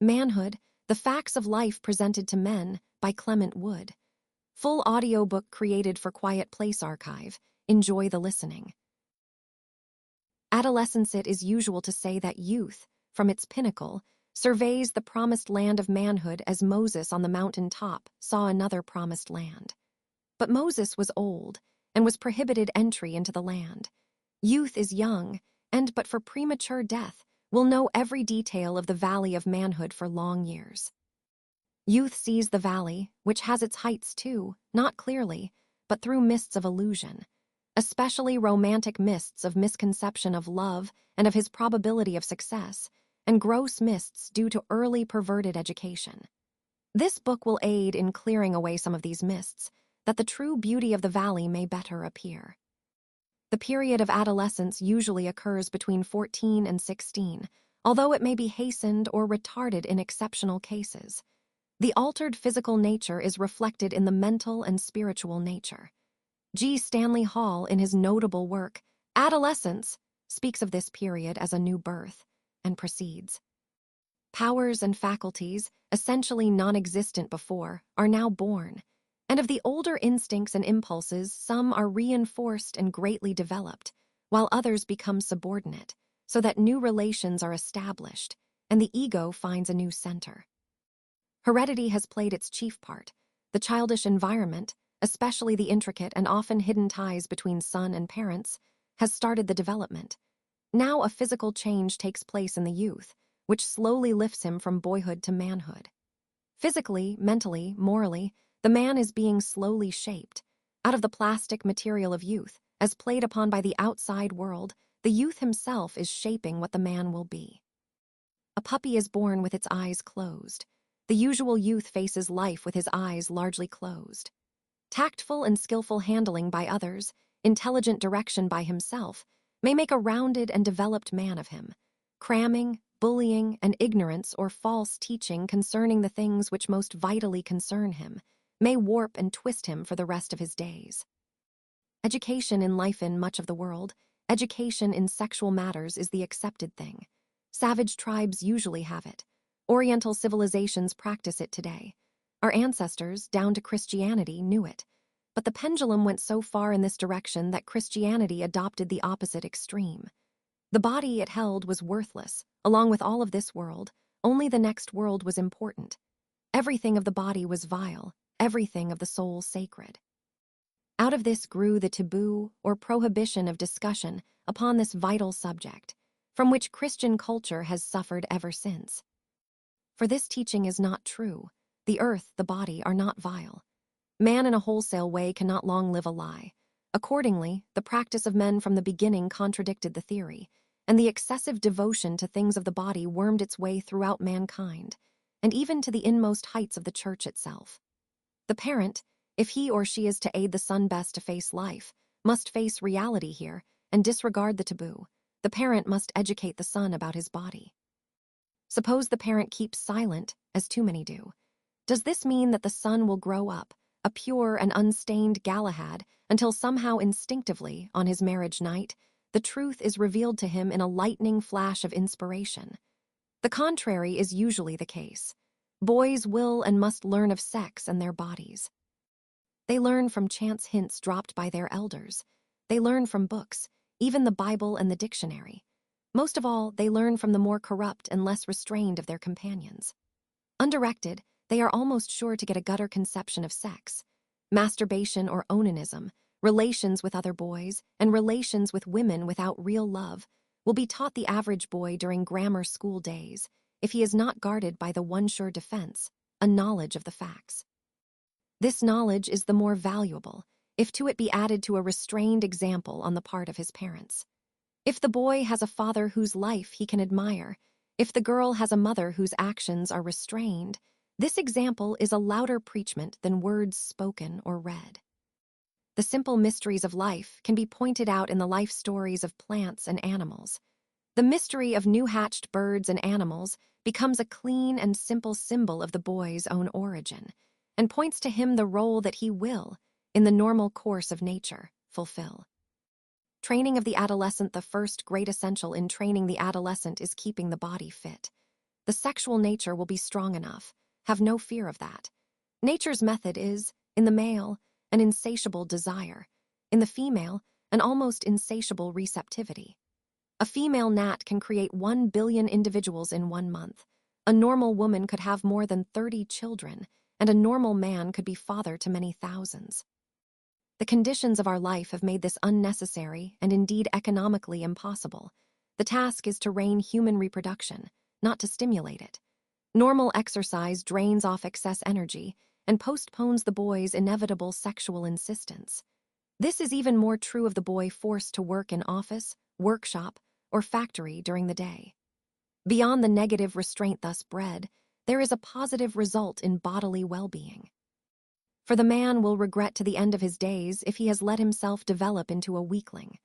Manhood, The Facts of Life Presented to Men by Clement Wood. Full audiobook created for Quiet Place Archive. Enjoy the listening. Adolescence. It is usual to say that youth, from its pinnacle, surveys the promised land of manhood as Moses on the mountain top saw another promised land. But Moses was old and was prohibited entry into the land. Youth is young, and but for premature death, will know every detail of the valley of manhood for long years. Youth sees the valley, which has its heights too, not clearly, but through mists of illusion, especially romantic mists of misconception of love and of his probability of success, and gross mists due to early perverted education. This book will aid in clearing away some of these mists, that the true beauty of the valley may better appear. The period of adolescence usually occurs between 14 and 16, although it may be hastened or retarded in exceptional cases. The altered physical nature is reflected in the mental and spiritual nature. G. Stanley Hall, in his notable work, Adolescence, speaks of this period as a new birth, and proceeds. Powers and faculties, essentially non-existent before, are now born, and of the older instincts and impulses, some are reinforced and greatly developed, while others become subordinate, so that new relations are established, and the ego finds a new center. Heredity has played its chief part. The childish environment, especially the intricate and often hidden ties between son and parents, has started the development. Now a physical change takes place in the youth, which slowly lifts him from boyhood to manhood. Physically, mentally, morally, the man is being slowly shaped. Out of the plastic material of youth, as played upon by the outside world, the youth himself is shaping what the man will be. A puppy is born with its eyes closed. The usual youth faces life with his eyes largely closed. Tactful and skillful handling by others, intelligent direction by himself, may make a rounded and developed man of him. Cramming, bullying, and ignorance or false teaching concerning the things which most vitally concern him may warp and twist him for the rest of his days. Education in life. In much of the world, education in sexual matters is the accepted thing. Savage tribes usually have it. Oriental civilizations practice it today. Our ancestors, down to Christianity, knew it. But the pendulum went so far in this direction that Christianity adopted the opposite extreme. The body it held was worthless. Along with all of this world, only the next world was important. Everything of the body was vile, everything of the soul sacred. Out of this grew the taboo or prohibition of discussion upon this vital subject, from which Christian culture has suffered ever since. For this teaching is not true. The earth, the body, are not vile. Man in a wholesale way cannot long live a lie. Accordingly, the practice of men from the beginning contradicted the theory, and the excessive devotion to things of the body wormed its way throughout mankind, and even to the inmost heights of the church itself. The parent, if he or she is to aid the son best to face life, must face reality here and disregard the taboo. The parent must educate the son about his body. Suppose the parent keeps silent, as too many do. Does this mean that the son will grow up, a pure and unstained Galahad, until somehow instinctively, on his marriage night, the truth is revealed to him in a lightning flash of inspiration? The contrary is usually the case. Boys will and must learn of sex and their bodies. They learn from chance hints dropped by their elders. They learn from books, even the Bible and the dictionary. Most of all, they learn from the more corrupt and less restrained of their companions. Undirected, they are almost sure to get a gutter conception of sex. Masturbation or onanism, relations with other boys, and relations with women without real love will be taught the average boy during grammar school days, if he is not guarded by the one sure defense, a knowledge of the facts. This knowledge is the more valuable, if to it be added to a restrained example on the part of his parents. If the boy has a father whose life he can admire, if the girl has a mother whose actions are restrained, this example is a louder preachment than words spoken or read. The simple mysteries of life can be pointed out in the life stories of plants and animals. The mystery of new-hatched birds and animals becomes a clean and simple symbol of the boy's own origin, and points to him the role that he will, in the normal course of nature, fulfill. Training of the adolescent. The first great essential in training the adolescent is keeping the body fit. The sexual nature will be strong enough. Have no fear of that. Nature's method is, in the male, an insatiable desire. In the female, an almost insatiable receptivity. A female gnat can create 1 billion individuals in 1 month. A normal woman could have more than 30 children, and a normal man could be father to many thousands. The conditions of our life have made this unnecessary and indeed economically impossible. The task is to rein human reproduction, not to stimulate it. Normal exercise drains off excess energy and postpones the boy's inevitable sexual insistence. This is even more true of the boy forced to work in office, workshop, or factory during the day. Beyond the negative restraint thus bred, there is a positive result in bodily well-being. For the man will regret to the end of his days if he has let himself develop into a weakling.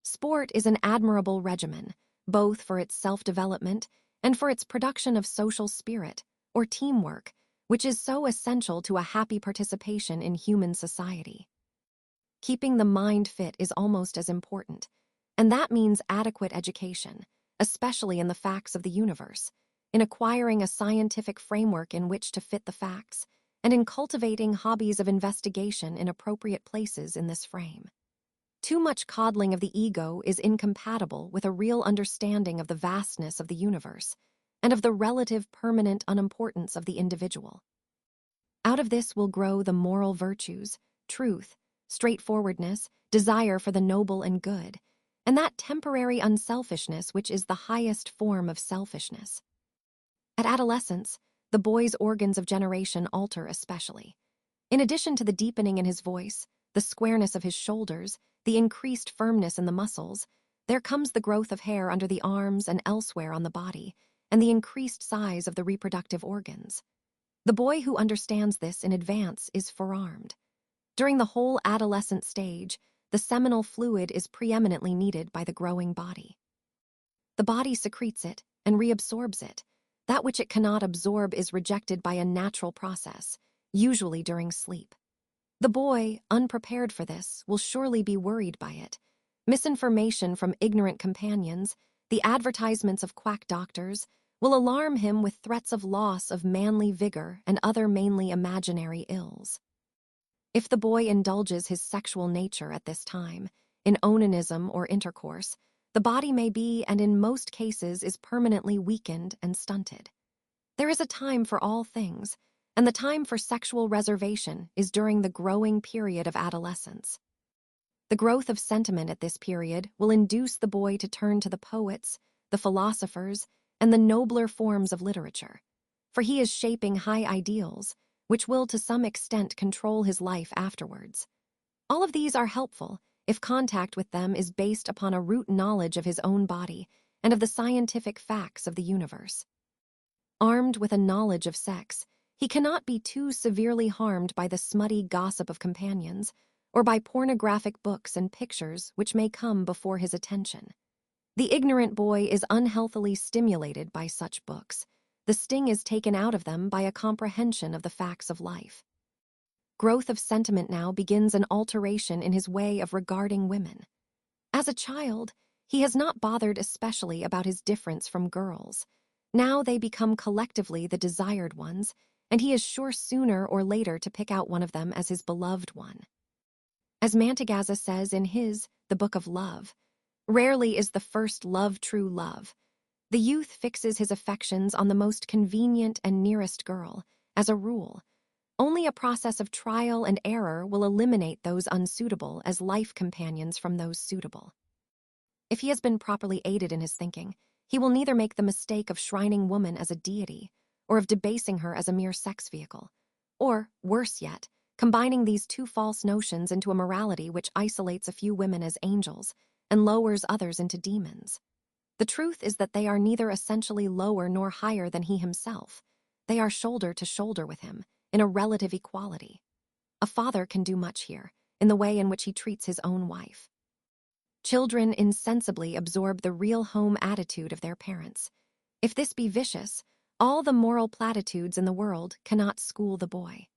Sport is an admirable regimen, both for its self-development and for its production of social spirit, or teamwork, which is so essential to a happy participation in human society. Keeping the mind fit is almost as important, and that means adequate education, especially in the facts of the universe, in acquiring a scientific framework in which to fit the facts, and in cultivating hobbies of investigation in appropriate places in this frame. Too much coddling of the ego is incompatible with a real understanding of the vastness of the universe and of the relative permanent unimportance of the individual. Out of this will grow the moral virtues, truth, straightforwardness, desire for the noble and good, and that temporary unselfishness which is the highest form of selfishness. At adolescence, the boy's organs of generation alter especially. In addition to the deepening in his voice, the squareness of his shoulders, the increased firmness in the muscles, there comes the growth of hair under the arms and elsewhere on the body, and the increased size of the reproductive organs. The boy who understands this in advance is forearmed. During the whole adolescent stage, the seminal fluid is preeminently needed by the growing body. The body secretes it and reabsorbs it. That which it cannot absorb is rejected by a natural process, usually during sleep. The boy, unprepared for this, will surely be worried by it. Misinformation from ignorant companions, the advertisements of quack doctors, will alarm him with threats of loss of manly vigor and other mainly imaginary ills. If the boy indulges his sexual nature at this time, in onanism or intercourse, the body may be, and in most cases is permanently weakened and stunted. There is a time for all things, and the time for sexual reservation is during the growing period of adolescence. The growth of sentiment at this period will induce the boy to turn to the poets, the philosophers, and the nobler forms of literature, for he is shaping high ideals, which will to some extent control his life afterwards. All of these are helpful if contact with them is based upon a root knowledge of his own body and of the scientific facts of the universe. Armed with a knowledge of sex, he cannot be too severely harmed by the smutty gossip of companions or by pornographic books and pictures which may come before his attention. The ignorant boy is unhealthily stimulated by such books. The sting is taken out of them by a comprehension of the facts of life. Growth of sentiment now begins an alteration in his way of regarding women. As a child, he has not bothered especially about his difference from girls. Now they become collectively the desired ones, and he is sure sooner or later to pick out one of them as his beloved one. As Mantegazza says in his The Book of Love, rarely is the first love true love. The youth fixes his affections on the most convenient and nearest girl, as a rule. Only a process of trial and error will eliminate those unsuitable as life companions from those suitable. If he has been properly aided in his thinking, he will neither make the mistake of shrining woman as a deity, or of debasing her as a mere sex vehicle, or, worse yet, combining these two false notions into a morality which isolates a few women as angels and lowers others into demons. The truth is that they are neither essentially lower nor higher than he himself. They are shoulder to shoulder with him, in a relative equality. A father can do much here, in the way in which he treats his own wife. Children insensibly absorb the real home attitude of their parents. If this be vicious, all the moral platitudes in the world cannot school the boy.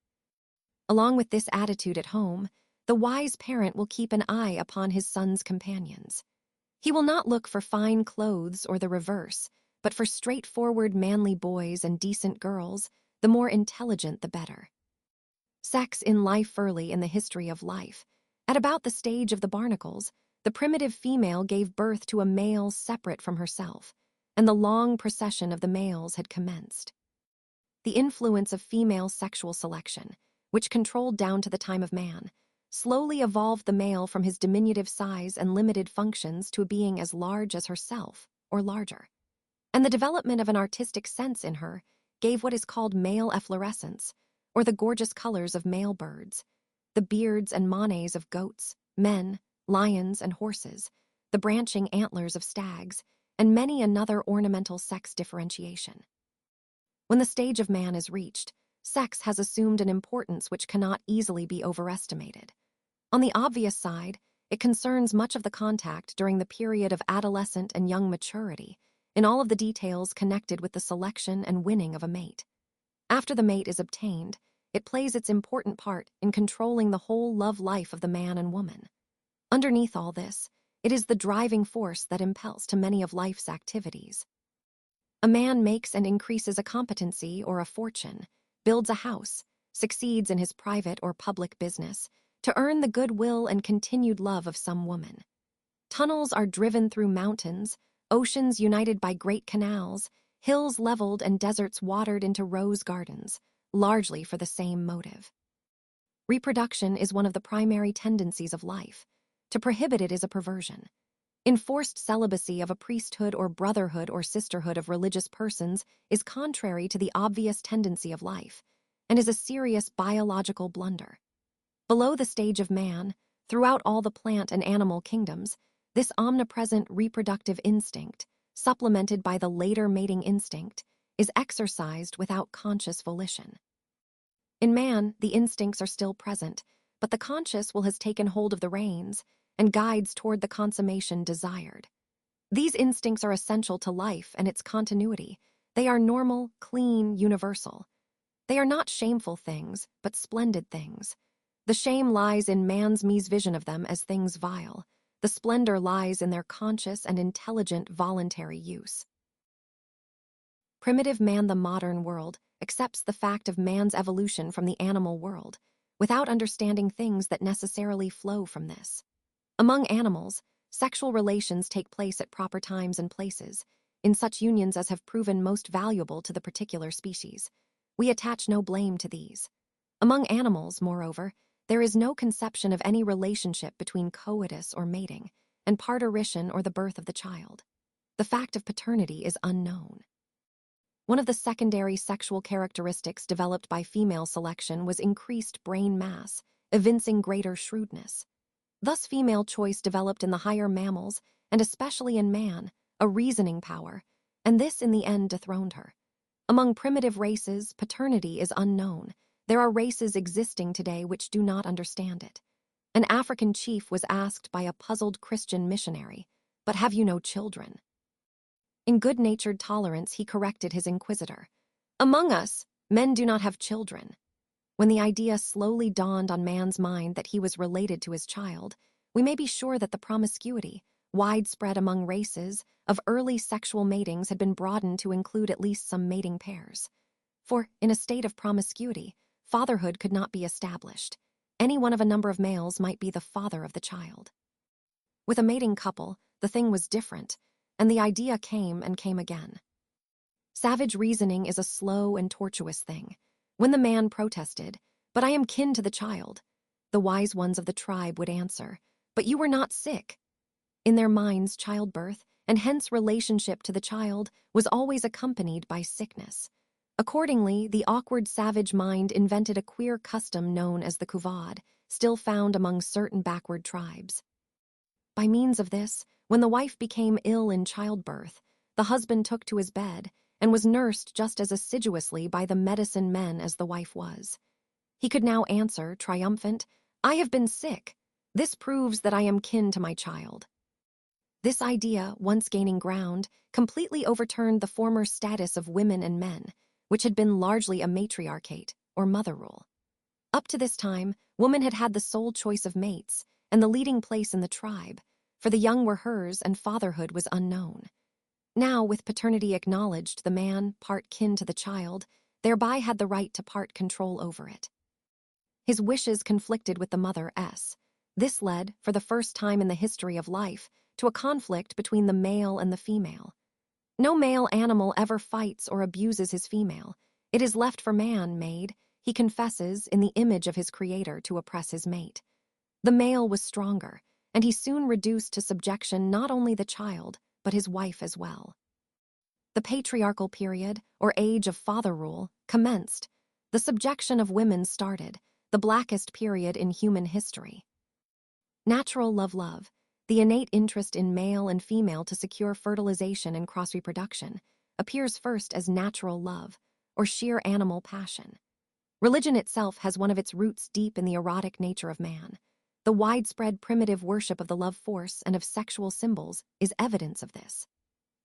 Along with this attitude at home, the wise parent will keep an eye upon his son's companions. He will not look for fine clothes or the reverse, but for straightforward manly boys and decent girls, the more intelligent the better. Sex in life early in the history of life. At about the stage of the barnacles, the primitive female gave birth to a male separate from herself, and the long procession of the males had commenced. The influence of female sexual selection, which controlled down to the time of man, slowly evolved the male from his diminutive size and limited functions to a being as large as herself, or larger. And the development of an artistic sense in her gave what is called male efflorescence, or the gorgeous colors of male birds, the beards and monets of goats, men, lions, and horses, the branching antlers of stags, and many another ornamental sex differentiation. When the stage of man is reached, sex has assumed an importance which cannot easily be overestimated. On the obvious side, it concerns much of the contact during the period of adolescent and young maturity, in all of the details connected with the selection and winning of a mate. After the mate is obtained, it plays its important part in controlling the whole love life of the man and woman. Underneath all this, it is the driving force that impels to many of life's activities. A man makes and increases a competency or a fortune, builds a house, succeeds in his private or public business, to earn the goodwill and continued love of some woman. Tunnels are driven through mountains, oceans united by great canals, hills leveled and deserts watered into rose gardens, largely for the same motive. Reproduction is one of the primary tendencies of life. To prohibit it is a perversion. Enforced celibacy of a priesthood or brotherhood or sisterhood of religious persons is contrary to the obvious tendency of life, and is a serious biological blunder. Below the stage of man, throughout all the plant and animal kingdoms, this omnipresent reproductive instinct, supplemented by the later mating instinct, is exercised without conscious volition. In man, the instincts are still present, but the conscious will has taken hold of the reins and guides toward the consummation desired. These instincts are essential to life and its continuity. They are normal, clean, universal. They are not shameful things, but splendid things. The shame lies in man's misvision of them as things vile. The splendor lies in their conscious and intelligent voluntary use. Primitive man, the modern world, accepts the fact of man's evolution from the animal world, without understanding things that necessarily flow from this. Among animals, sexual relations take place at proper times and places, in such unions as have proven most valuable to the particular species. We attach no blame to these. Among animals, moreover, there is no conception of any relationship between coitus or mating, and parturition or the birth of the child. The fact of paternity is unknown. One of the secondary sexual characteristics developed by female selection was increased brain mass, evincing greater shrewdness. Thus female choice developed in the higher mammals, and especially in man, a reasoning power, and this in the end dethroned her. Among primitive races, paternity is unknown. There are races existing today which do not understand it. An African chief was asked by a puzzled Christian missionary, "But have you no children?" In good-natured tolerance, he corrected his inquisitor. "Among us, men do not have children." When the idea slowly dawned on man's mind that he was related to his child, we may be sure that the promiscuity, widespread among races, of early sexual matings had been broadened to include at least some mating pairs. For, in a state of promiscuity, fatherhood could not be established. Any one of a number of males might be the father of the child. With a mating couple, the thing was different, and the idea came and came again. Savage reasoning is a slow and tortuous thing. When the man protested, "But I am kin to the child," the wise ones of the tribe would answer, "But you were not sick." In their minds, childbirth, and hence relationship to the child, was always accompanied by sickness. Accordingly, the awkward savage mind invented a queer custom known as the couvade, still found among certain backward tribes. By means of this, when the wife became ill in childbirth, the husband took to his bed and was nursed just as assiduously by the medicine men as the wife was. He could now answer, triumphant, "I have been sick. This proves that I am kin to my child." This idea, once gaining ground, completely overturned the former status of women and men, which had been largely a matriarchate, or mother rule. Up to this time, woman had had the sole choice of mates, and the leading place in the tribe, for the young were hers and fatherhood was unknown. Now, with paternity acknowledged, the man, part kin to the child, thereby had the right to part control over it. His wishes conflicted with the mother S. This led, for the first time in the history of life, to a conflict between the male and the female. No male animal ever fights or abuses his female. It is left for man-made, he confesses, in the image of his creator, to oppress his mate. The male was stronger, and he soon reduced to subjection not only the child, but his wife as well. The patriarchal period, or age of father rule, commenced. The subjection of women started, the blackest period in human history. Natural love, the innate interest in male and female to secure fertilization and cross-reproduction, appears first as natural love, or sheer animal passion. Religion itself has one of its roots deep in the erotic nature of man. The widespread primitive worship of the love force and of sexual symbols is evidence of this.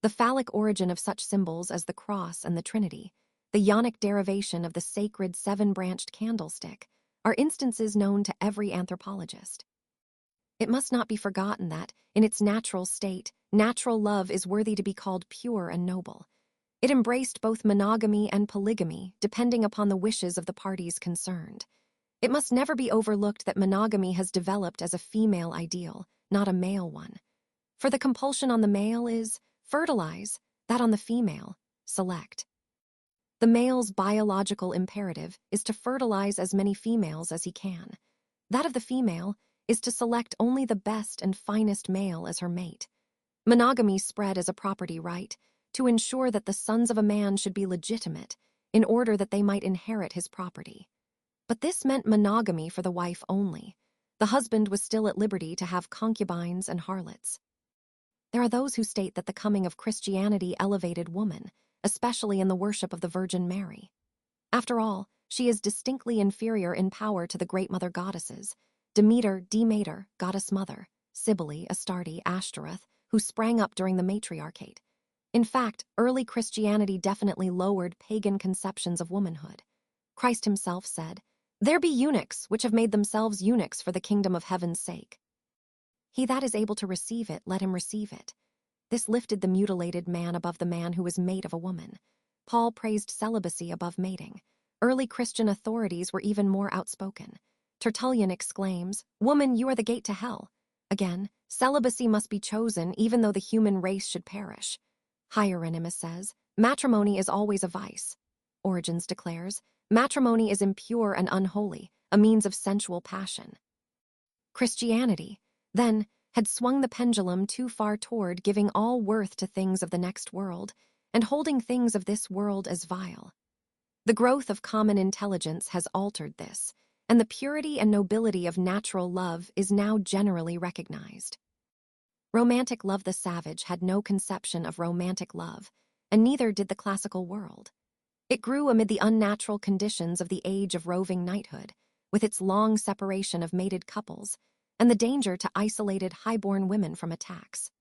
The phallic origin of such symbols as the cross and the Trinity, the yonic derivation of the sacred seven-branched candlestick, are instances known to every anthropologist. It must not be forgotten that, in its natural state, natural love is worthy to be called pure and noble. It embraced both monogamy and polygamy, depending upon the wishes of the parties concerned. It must never be overlooked that monogamy has developed as a female ideal, not a male one. For the compulsion on the male is fertilize, that on the female, select. The male's biological imperative is to fertilize as many females as he can. That of the female is to select only the best and finest male as her mate. Monogamy spread as a property right to ensure that the sons of a man should be legitimate in order that they might inherit his property. But this meant monogamy for the wife only. The husband was still at liberty to have concubines and harlots. There are those who state that the coming of Christianity elevated woman, especially in the worship of the Virgin Mary. After all, she is distinctly inferior in power to the great mother goddesses, Demeter, goddess mother, Cybele, Astarte, Ashtoreth, who sprang up during the matriarchate. In fact, early Christianity definitely lowered pagan conceptions of womanhood. Christ himself said, "There be eunuchs which have made themselves eunuchs for the kingdom of heaven's sake. He that is able to receive it, let him receive it." This lifted the mutilated man above the man who was mate of a woman. Paul praised celibacy above mating. Early Christian authorities were even more outspoken. Tertullian exclaims, "Woman, you are the gate to hell." Again, celibacy must be chosen even though the human race should perish. Hieronymus says, "Matrimony is always a vice." Origens declares, "Matrimony is impure and unholy, a means of sensual passion." Christianity, then, had swung the pendulum too far toward giving all worth to things of the next world and holding things of this world as vile. The growth of common intelligence has altered this, and the purity and nobility of natural love is now generally recognized. Romantic love, the savage had no conception of romantic love, and neither did the classical world. It grew amid the unnatural conditions of the age of roving knighthood, with its long separation of mated couples, and the danger to isolated high-born women from attacks.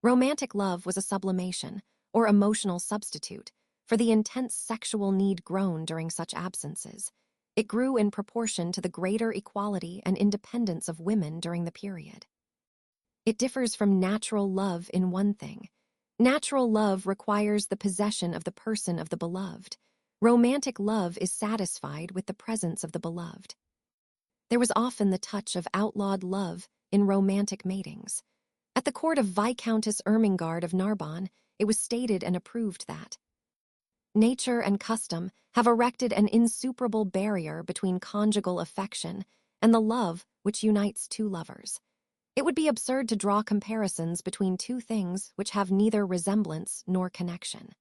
Romantic love was a sublimation, or emotional substitute, for the intense sexual need grown during such absences. It grew in proportion to the greater equality and independence of women during the period. It differs from natural love in one thing. Natural love requires the possession of the person of the beloved. Romantic love is satisfied with the presence of the beloved. There was often the touch of outlawed love in romantic matings. At the court of Viscountess Ermengarde of Narbonne, it was stated and approved that nature and custom have erected an insuperable barrier between conjugal affection and the love which unites two lovers. It would be absurd to draw comparisons between two things which have neither resemblance nor connection.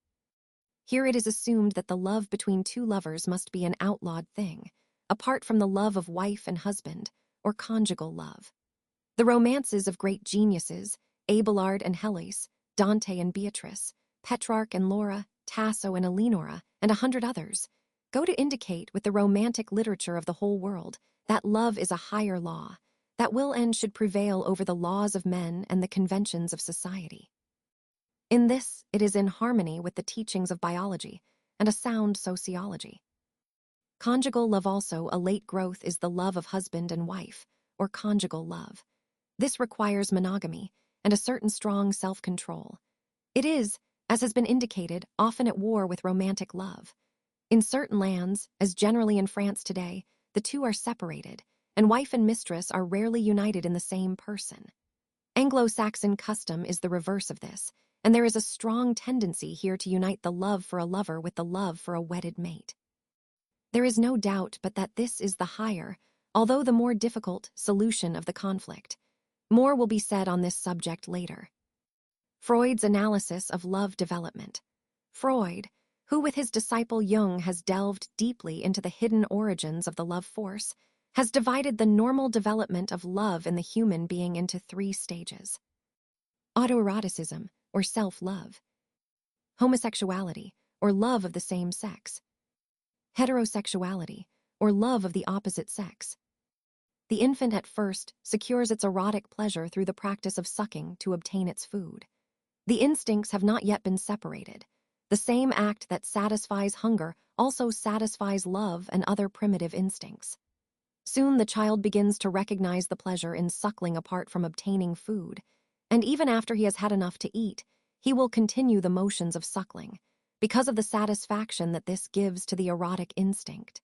Here it is assumed that the love between two lovers must be an outlawed thing, apart from the love of wife and husband, or conjugal love. The romances of great geniuses, Abelard and Heloise, Dante and Beatrice, Petrarch and Laura, Tasso and Eleonora, and 100 others, go to indicate with the romantic literature of the whole world that love is a higher law, that will and should prevail over the laws of men and the conventions of society. In this, it is in harmony with the teachings of biology and a sound sociology. Conjugal love also, a late growth, is the love of husband and wife, or conjugal love. This requires monogamy and a certain strong self-control. It is, as has been indicated, often at war with romantic love. In certain lands, as generally in France today, the two are separated, and wife and mistress are rarely united in the same person. Anglo-Saxon custom is the reverse of this, and there is a strong tendency here to unite the love for a lover with the love for a wedded mate. There is no doubt but that this is the higher, although the more difficult, solution of the conflict. More will be said on this subject later. Freud's analysis of love development. Freud, who with his disciple Jung has delved deeply into the hidden origins of the love force, has divided the normal development of love in the human being into 3 stages. Autoeroticism, or self-love. Homosexuality, or love of the same sex. Heterosexuality, or love of the opposite sex. The infant at first secures its erotic pleasure through the practice of sucking to obtain its food. The instincts have not yet been separated. The same act that satisfies hunger also satisfies love and other primitive instincts. Soon the child begins to recognize the pleasure in suckling apart from obtaining food, and even after he has had enough to eat, he will continue the motions of suckling, because of the satisfaction that this gives to the erotic instinct.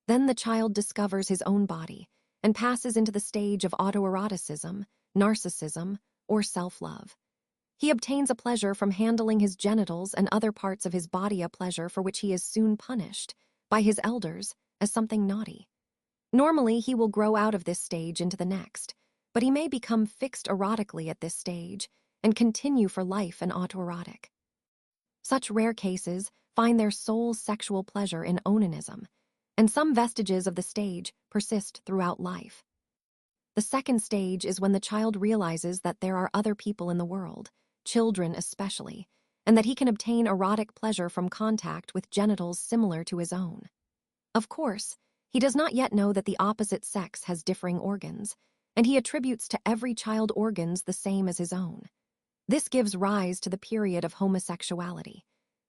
Then the child discovers his own body and passes into the stage of autoeroticism, narcissism, or self-love. He obtains a pleasure from handling his genitals and other parts of his body, a pleasure for which he is soon punished by his elders as something naughty. Normally, he will grow out of this stage into the next, but he may become fixed erotically at this stage and continue for life an autoerotic. Such rare cases find their sole sexual pleasure in onanism, and some vestiges of the stage persist throughout life. The second stage is when the child realizes that there are other people in the world, children especially, and that he can obtain erotic pleasure from contact with genitals similar to his own. Of course, he does not yet know that the opposite sex has differing organs, and he attributes to every child organs the same as his own. This gives rise to the period of homosexuality.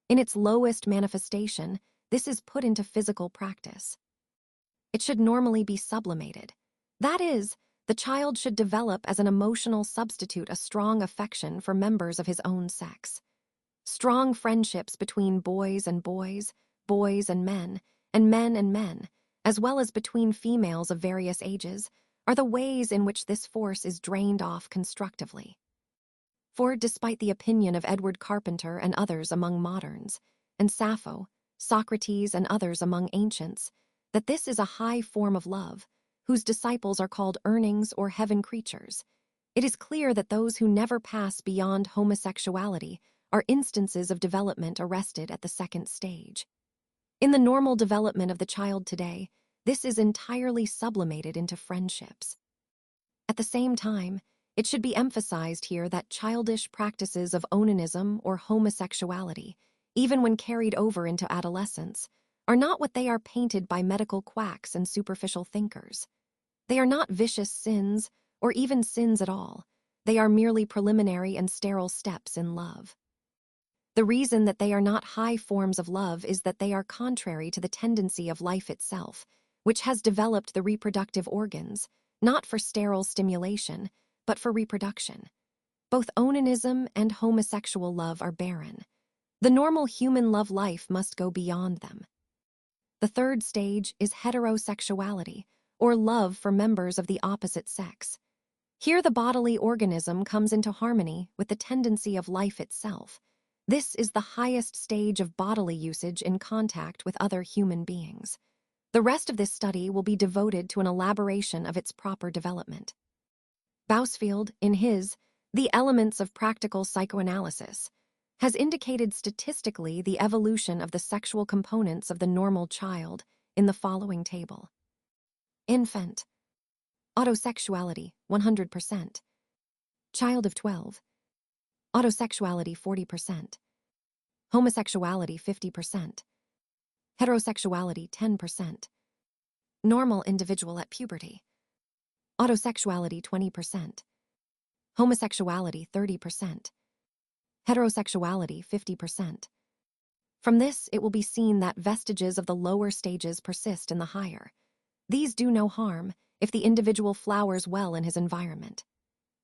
In its lowest manifestation, this is put into physical practice. It should normally be sublimated. That is, the child should develop as an emotional substitute a strong affection for members of his own sex. Strong friendships between boys and boys, boys and men, and men, as well as between females of various ages, are the ways in which this force is drained off constructively. For despite the opinion of Edward Carpenter and others among moderns, and Sappho, Socrates and others among ancients, that this is a high form of love, whose disciples are called earnings or heaven creatures, it is clear that those who never pass beyond homosexuality are instances of development arrested at the second stage. In the normal development of the child today, this is entirely sublimated into friendships. At the same time, it should be emphasized here that childish practices of onanism or homosexuality, even when carried over into adolescence, are not what they are painted by medical quacks and superficial thinkers. They are not vicious sins, or even sins at all. They are merely preliminary and sterile steps in love. The reason that they are not high forms of love is that they are contrary to the tendency of life itself, which has developed the reproductive organs, not for sterile stimulation, but for reproduction. Both onanism and homosexual love are barren. The normal human love life must go beyond them. The third stage is heterosexuality, or love for members of the opposite sex. Here the bodily organism comes into harmony with the tendency of life itself. This is the highest stage of bodily usage in contact with other human beings. The rest of this study will be devoted to an elaboration of its proper development. Bousfield, in his The Elements of Practical Psychoanalysis, has indicated statistically the evolution of the sexual components of the normal child in the following table. Infant. Autosexuality, 100%. Child of 12. Autosexuality, 40%. Homosexuality, 50%. Heterosexuality, 10%. Normal individual at puberty. Autosexuality, 20%. Homosexuality, 30%. Heterosexuality, 50%. From this, it will be seen that vestiges of the lower stages persist in the higher. These do no harm if the individual flowers well in his environment.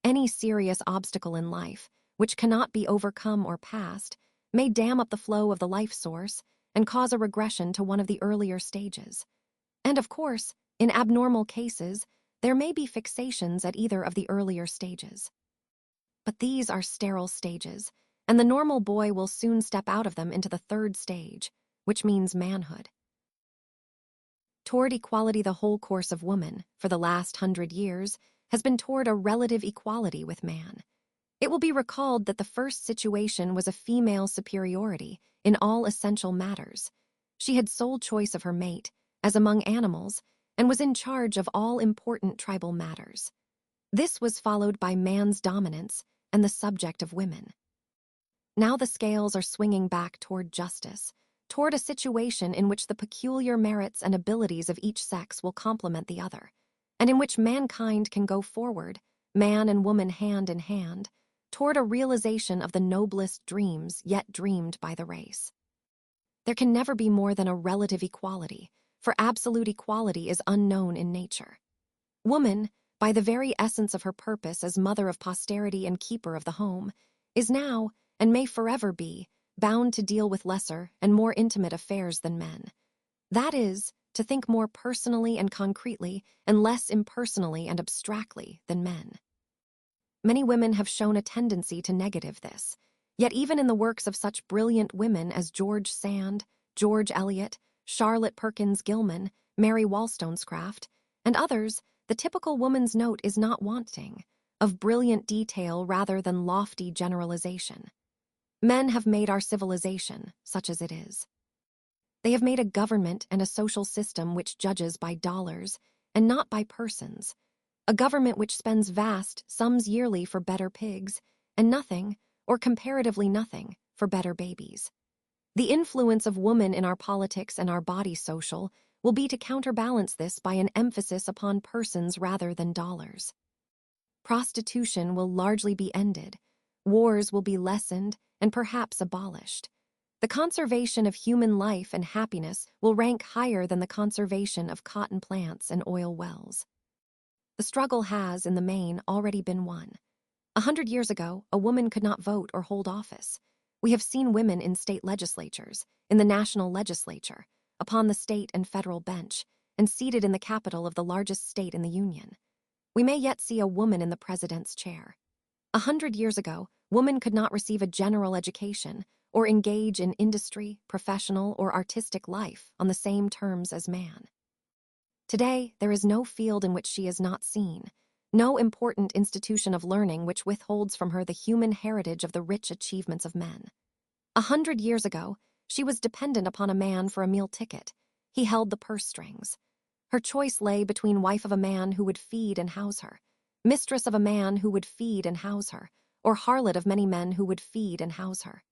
Any serious obstacle in life, which cannot be overcome or passed, may dam up the flow of the life source and cause a regression to one of the earlier stages. And of course, in abnormal cases, there may be fixations at either of the earlier stages. But these are sterile stages, and the normal boy will soon step out of them into the third stage, which means manhood. Toward equality, the whole course of woman, for the last 100 years, has been toward a relative equality with man. It will be recalled that the first situation was a female superiority in all essential matters. She had sole choice of her mate, as among animals, and was in charge of all important tribal matters. This was followed by man's dominance and the subject of women. Now the scales are swinging back toward justice, toward a situation in which the peculiar merits and abilities of each sex will complement the other, and in which mankind can go forward, man and woman hand in hand, toward a realization of the noblest dreams yet dreamed by the race. There can never be more than a relative equality, for absolute equality is unknown in nature. Woman, by the very essence of her purpose as mother of posterity and keeper of the home, is now, and may forever be, bound to deal with lesser and more intimate affairs than men. That is, to think more personally and concretely and less impersonally and abstractly than men. Many women have shown a tendency to negative this, yet even in the works of such brilliant women as George Sand, George Eliot, Charlotte Perkins Gilman, Mary Wollstonecraft, and others, the typical woman's note is not wanting, of brilliant detail rather than lofty generalization. Men have made our civilization, such as it is. They have made a government and a social system which judges by dollars and not by persons, a government which spends vast sums yearly for better pigs and nothing, or comparatively nothing, for better babies. The influence of woman in our politics and our body social will be to counterbalance this by an emphasis upon persons rather than dollars. Prostitution will largely be ended, wars will be lessened and perhaps abolished. The conservation of human life and happiness will rank higher than the conservation of cotton plants and oil wells. The struggle has, in the main, already been won. 100 years ago, a woman could not vote or hold office. We have seen women in state legislatures, in the national legislature, upon the state and federal bench, and seated in the capital of the largest state in the Union. We may yet see a woman in the president's chair. 100 years ago, woman could not receive a general education or engage in industry, professional, or artistic life on the same terms as man. Today, there is no field in which she is not seen, no important institution of learning which withholds from her the human heritage of the rich achievements of men. 100 years ago, she was dependent upon a man for a meal ticket. He held the purse strings. Her choice lay between wife of a man who would feed and house her, mistress of a man who would feed and house her, or harlot of many men who would feed and house her.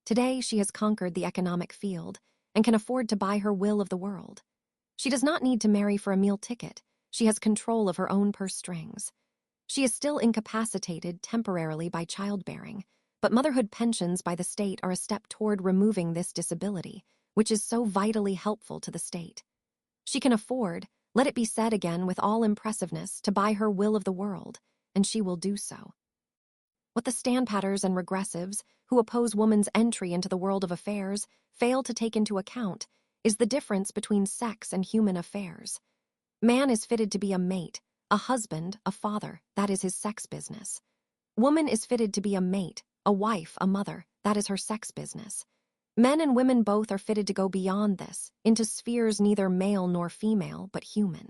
Today, she has conquered the economic field and can afford to buy her will of the world. She does not need to marry for a meal ticket. She has control of her own purse strings. She is still incapacitated temporarily by childbearing, but motherhood pensions by the state are a step toward removing this disability, which is so vitally helpful to the state. She can afford, let it be said again with all impressiveness, to buy her will of the world, and she will do so. What the standpatters and regressives, who oppose woman's entry into the world of affairs, fail to take into account is the difference between sex and human affairs. Man is fitted to be a mate, a husband, a father, that is his sex business. Woman is fitted to be a mate, a wife, a mother, that is her sex business. Men and women both are fitted to go beyond this, into spheres neither male nor female, but human.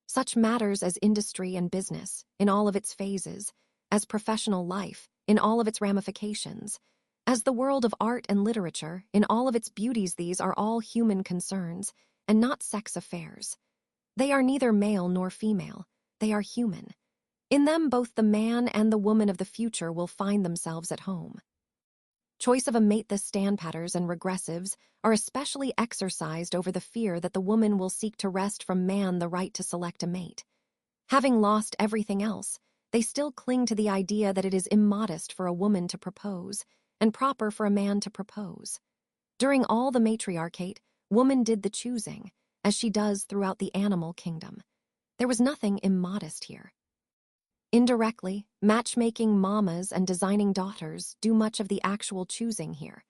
Such matters as industry and business, in all of its phases, as professional life, in all of its ramifications, as the world of art and literature, in all of its beauties, these are all human concerns, and not sex affairs. They are neither male nor female, they are human. In them both the man and the woman of the future will find themselves at home. Choice of a mate, the standpatters and regressives are especially exercised over the fear that the woman will seek to wrest from man the right to select a mate. Having lost everything else, they still cling to the idea that it is immodest for a woman to propose, and proper for a man to propose. During all the matriarchate, woman did the choosing, as she does throughout the animal kingdom. There was nothing immodest here. Indirectly, matchmaking mamas and designing daughters do much of the actual choosing here.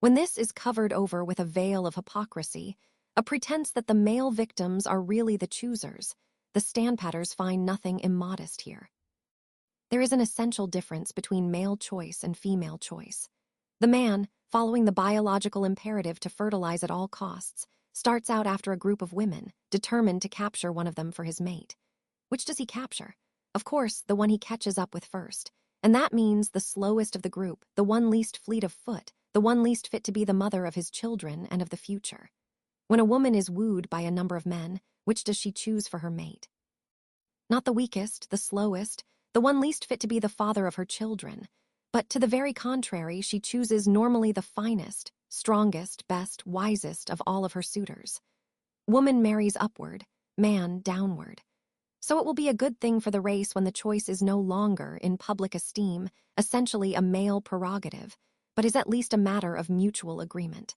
When this is covered over with a veil of hypocrisy, a pretense that the male victims are really the choosers, the standpatters find nothing immodest here. There is an essential difference between male choice and female choice. The man, following the biological imperative to fertilize at all costs, starts out after a group of women, determined to capture one of them for his mate. Which does he capture? Of course, the one he catches up with first. And that means the slowest of the group, the one least fleet of foot, the one least fit to be the mother of his children and of the future. When a woman is wooed by a number of men, which does she choose for her mate? Not the weakest, the slowest, the one least fit to be the father of her children, but to the very contrary, she chooses normally the finest, strongest, best, wisest of all of her suitors. Woman marries upward, man downward. So it will be a good thing for the race when the choice is no longer, in public esteem, essentially a male prerogative, but is at least a matter of mutual agreement.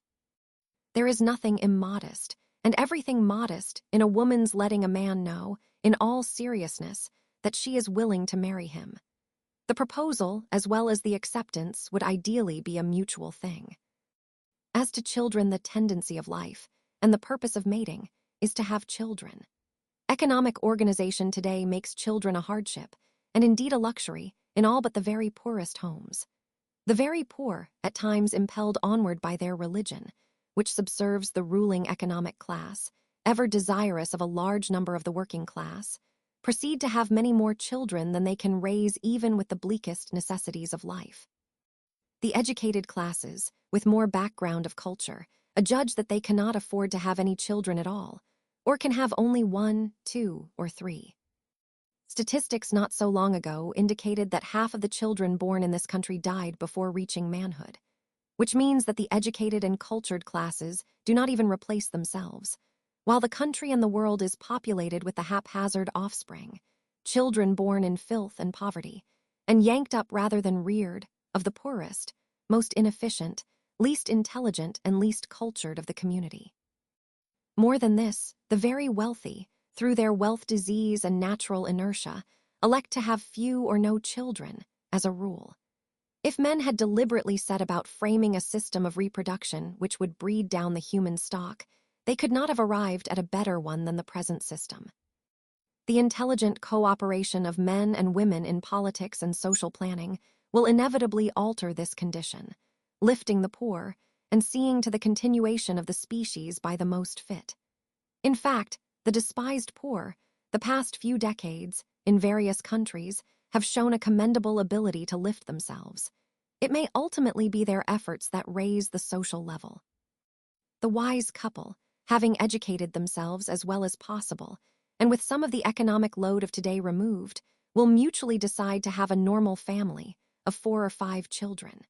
There is nothing immodest, and everything modest in a woman's letting a man know, in all seriousness, that she is willing to marry him. The proposal, as well as the acceptance, would ideally be a mutual thing. As to children, the tendency of life, and the purpose of mating, is to have children. Economic organization today makes children a hardship, and indeed a luxury, in all but the very poorest homes. The very poor, at times impelled onward by their religion, which subserves the ruling economic class, ever desirous of a large number of the working class, proceed to have many more children than they can raise even with the bleakest necessities of life. The educated classes, with more background of culture, adjudge that they cannot afford to have any children at all, or can have only 1, 2, or 3. Statistics not so long ago indicated that half of the children born in this country died before reaching manhood, which means that the educated and cultured classes do not even replace themselves. While the country and the world is populated with the haphazard offspring, children born in filth and poverty, and yanked up rather than reared, of the poorest, most inefficient, least intelligent, and least cultured of the community. More than this, the very wealthy, through their wealth disease and natural inertia, elect to have few or no children, as a rule. If men had deliberately set about framing a system of reproduction which would breed down the human stock, they could not have arrived at a better one than the present system. The intelligent cooperation of men and women in politics and social planning will inevitably alter this condition, lifting the poor and seeing to the continuation of the species by the most fit. In fact, the despised poor, the past few decades, in various countries, have shown a commendable ability to lift themselves. It may ultimately be their efforts that raise the social level. The wise couple, having educated themselves as well as possible, and with some of the economic load of today removed, will mutually decide to have a normal family of 4 or 5 children.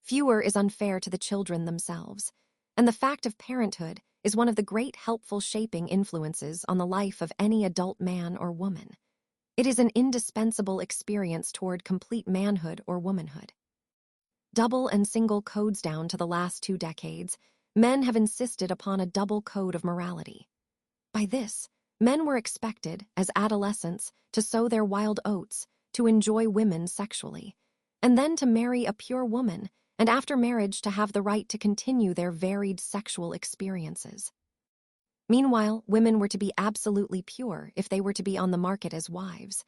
Fewer is unfair to the children themselves, and the fact of parenthood is one of the great helpful shaping influences on the life of any adult man or woman. It is an indispensable experience toward complete manhood or womanhood. Double and single codes down to the last 2 decades, men have insisted upon a double code of morality. By this, men were expected, as adolescents, to sow their wild oats, to enjoy women sexually, and then to marry a pure woman, and after marriage to have the right to continue their varied sexual experiences. Meanwhile, women were to be absolutely pure if they were to be on the market as wives,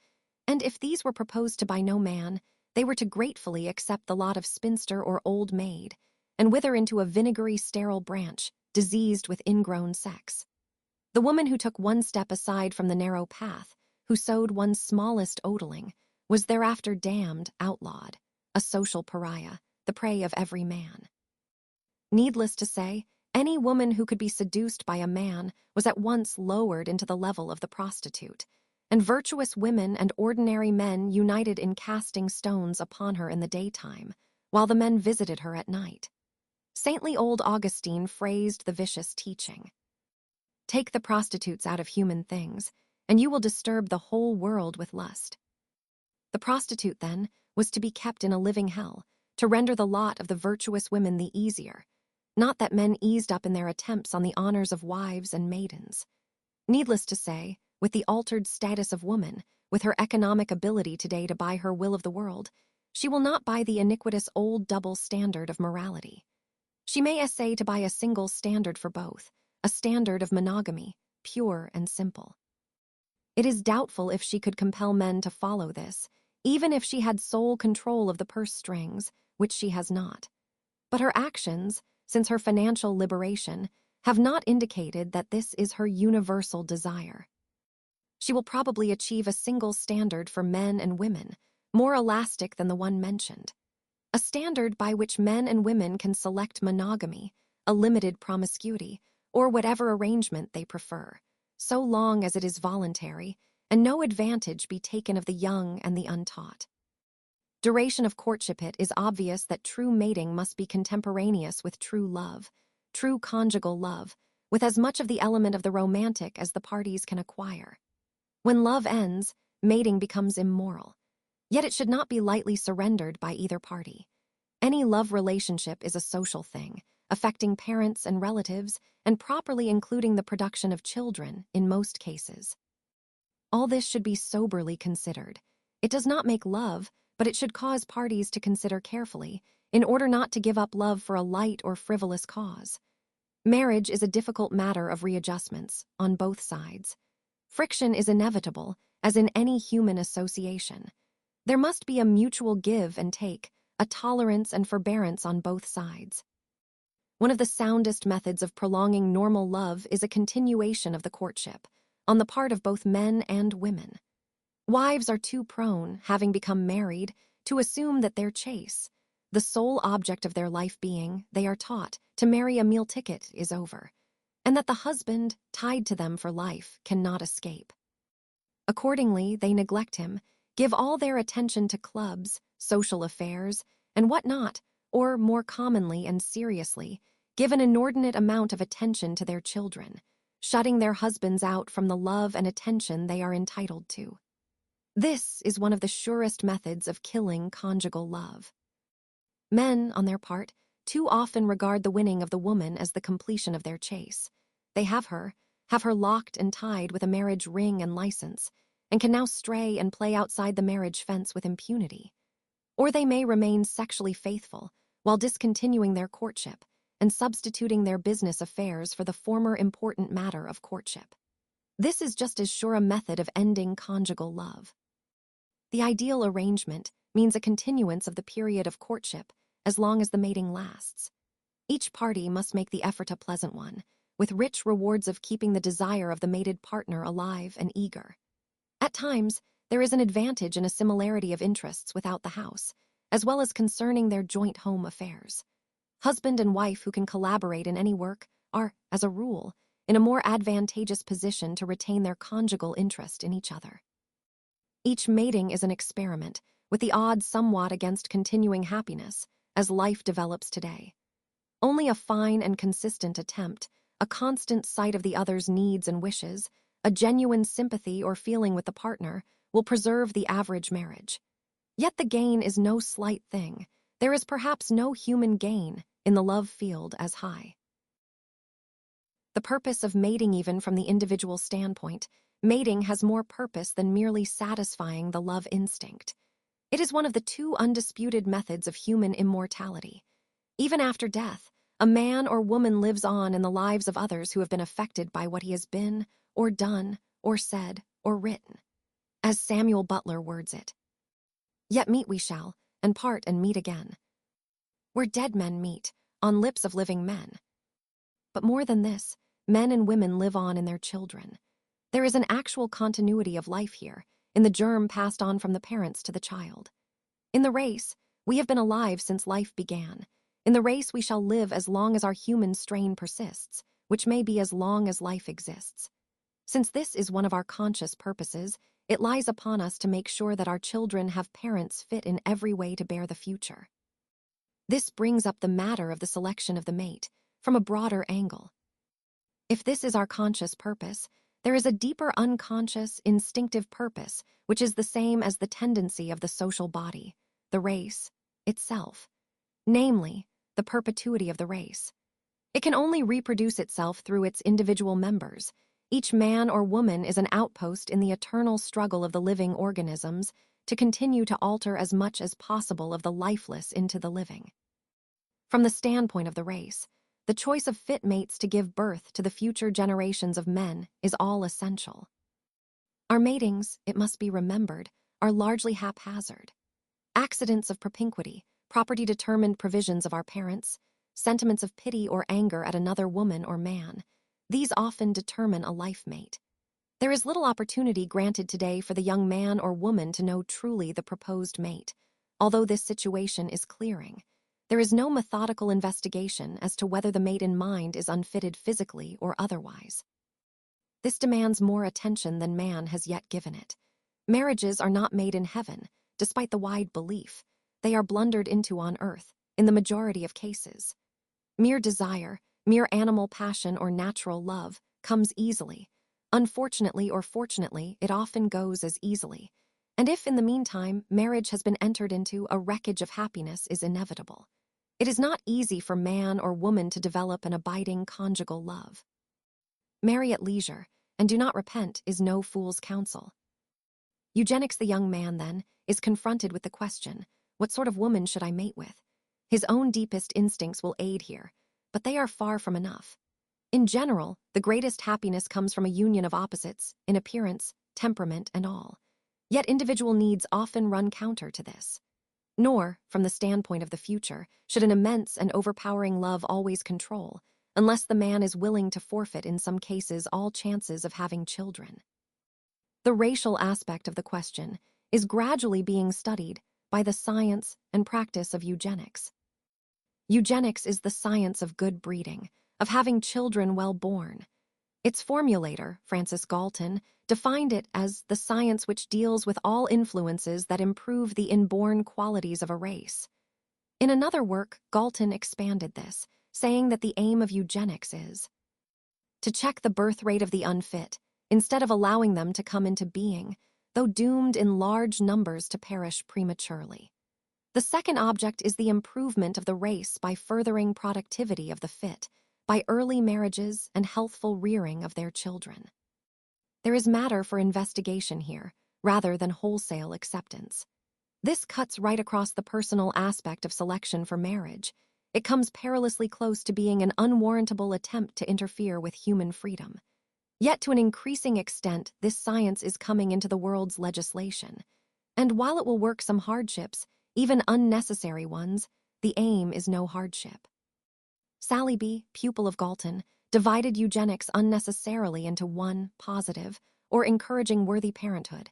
and if these were proposed to by no man, they were to gratefully accept the lot of spinster or old maid, and wither into a vinegary sterile branch, diseased with ingrown sex. The woman who took one step aside from the narrow path, who sowed one's smallest oatling, was thereafter damned, outlawed, a social pariah, the prey of every man. Needless to say, any woman who could be seduced by a man was at once lowered into the level of the prostitute, and virtuous women and ordinary men united in casting stones upon her in the daytime, while the men visited her at night. Saintly old Augustine phrased the vicious teaching: "Take the prostitutes out of human things, and you will disturb the whole world with lust." The prostitute, then, was to be kept in a living hell, to render the lot of the virtuous women the easier, not that men eased up in their attempts on the honors of wives and maidens. Needless to say, with the altered status of woman, with her economic ability today to buy her will of the world, she will not buy the iniquitous old double standard of morality. She may essay to buy a single standard for both, a standard of monogamy, pure and simple. It is doubtful if she could compel men to follow this, even if she had sole control of the purse strings, which she has not. But her actions, since her financial liberation, have not indicated that this is her universal desire. She will probably achieve a single standard for men and women, more elastic than the one mentioned. A standard by which men and women can select monogamy, a limited promiscuity, or whatever arrangement they prefer, so long as it is voluntary, and no advantage be taken of the young and the untaught. Duration of courtship. It is obvious that true mating must be contemporaneous with true love, true conjugal love, with as much of the element of the romantic as the parties can acquire. When love ends, mating becomes immoral. Yet it should not be lightly surrendered by either party. Any love relationship is a social thing, affecting parents and relatives, and properly including the production of children in most cases. All this should be soberly considered. It does not make love, but it should cause parties to consider carefully, in order not to give up love for a light or frivolous cause. Marriage is a difficult matter of readjustments, on both sides. Friction is inevitable, as in any human association. There must be a mutual give and take, a tolerance and forbearance on both sides. One of the soundest methods of prolonging normal love is a continuation of the courtship, on the part of both men and women. Wives are too prone, having become married, to assume that their chase, the sole object of their life being, they are taught, to marry a meal ticket, is over, and that the husband, tied to them for life, cannot escape. Accordingly, they neglect him, give all their attention to clubs, social affairs, and what not, or more commonly and seriously, give an inordinate amount of attention to their children, shutting their husbands out from the love and attention they are entitled to. This is one of the surest methods of killing conjugal love. Men, on their part, too often regard the winning of the woman as the completion of their chase. They have her locked and tied with a marriage ring and license, and can now stray and play outside the marriage fence with impunity. Or they may remain sexually faithful, while discontinuing their courtship, and substituting their business affairs for the former important matter of courtship. This is just as sure a method of ending conjugal love. The ideal arrangement means a continuance of the period of courtship as long as the mating lasts. Each party must make the effort a pleasant one, with rich rewards of keeping the desire of the mated partner alive and eager. At times, there is an advantage in a similarity of interests without the house, as well as concerning their joint home affairs. Husband and wife who can collaborate in any work are, as a rule, in a more advantageous position to retain their conjugal interest in each other. Each mating is an experiment, with the odds somewhat against continuing happiness, as life develops today. Only a fine and consistent attempt, a constant sight of the other's needs and wishes, a genuine sympathy or feeling with the partner, will preserve the average marriage. Yet the gain is no slight thing. There is perhaps no human gain in the love field as high. The purpose of mating, even from the individual standpoint, mating has more purpose than merely satisfying the love instinct. It is one of the two undisputed methods of human immortality. Even after death, a man or woman lives on in the lives of others who have been affected by what he has been, or done, or said, or written. As Samuel Butler words it, "Yet meet we shall, and part and meet again. Where dead men meet, on lips of living men." But more than this, men and women live on in their children. There is an actual continuity of life here, in the germ passed on from the parents to the child. In the race, we have been alive since life began. In the race we shall live as long as our human strain persists, which may be as long as life exists. Since this is one of our conscious purposes, it lies upon us to make sure that our children have parents fit in every way to bear the future. This brings up the matter of the selection of the mate, from a broader angle. If this is our conscious purpose, there is a deeper unconscious, instinctive purpose, which is the same as the tendency of the social body, the race, itself. Namely, the perpetuity of the race. It can only reproduce itself through its individual members. Each man or woman is an outpost in the eternal struggle of the living organisms to continue to alter as much as possible of the lifeless into the living. From the standpoint of the race, the choice of fit mates to give birth to the future generations of men is all essential. Our matings, it must be remembered, are largely haphazard. Accidents of propinquity, property-determined provisions of our parents, sentiments of pity or anger at another woman or man, these often determine a life mate. There is little opportunity granted today for the young man or woman to know truly the proposed mate. Although this situation is clearing, there is no methodical investigation as to whether the mate in mind is unfitted physically or otherwise. This demands more attention than man has yet given it. Marriages are not made in heaven, despite the wide belief. They are blundered into on earth, in the majority of cases. Mere desire, mere animal passion or natural love, comes easily. Unfortunately or fortunately, it often goes as easily. And if in the meantime marriage has been entered into, a wreckage of happiness is inevitable. It is not easy for man or woman to develop an abiding conjugal love. Marry at leisure, and do not repent is no fool's counsel. Eugenics, the young man, then, is confronted with the question, what sort of woman should I mate with? His own deepest instincts will aid here, but they are far from enough. In general, the greatest happiness comes from a union of opposites, in appearance, temperament, and all. Yet individual needs often run counter to this. Nor, from the standpoint of the future, should an immense and overpowering love always control, unless the man is willing to forfeit in some cases all chances of having children. The racial aspect of the question is gradually being studied by the science and practice of eugenics. Eugenics is the science of good breeding, of having children well born. Its formulator, Francis Galton, defined it as the science which deals with all influences that improve the inborn qualities of a race. In another work, Galton expanded this, saying that the aim of eugenics is to check the birth rate of the unfit, instead of allowing them to come into being, though doomed in large numbers to perish prematurely. The second object is the improvement of the race by furthering productivity of the fit, by early marriages and healthful rearing of their children. There is matter for investigation here, rather than wholesale acceptance. This cuts right across the personal aspect of selection for marriage. It comes perilously close to being an unwarrantable attempt to interfere with human freedom. Yet to an increasing extent, this science is coming into the world's legislation. And while it will work some hardships, even unnecessary ones, the aim is no hardship. Sally B., pupil of Galton, divided eugenics unnecessarily into 1, positive, or encouraging worthy parenthood,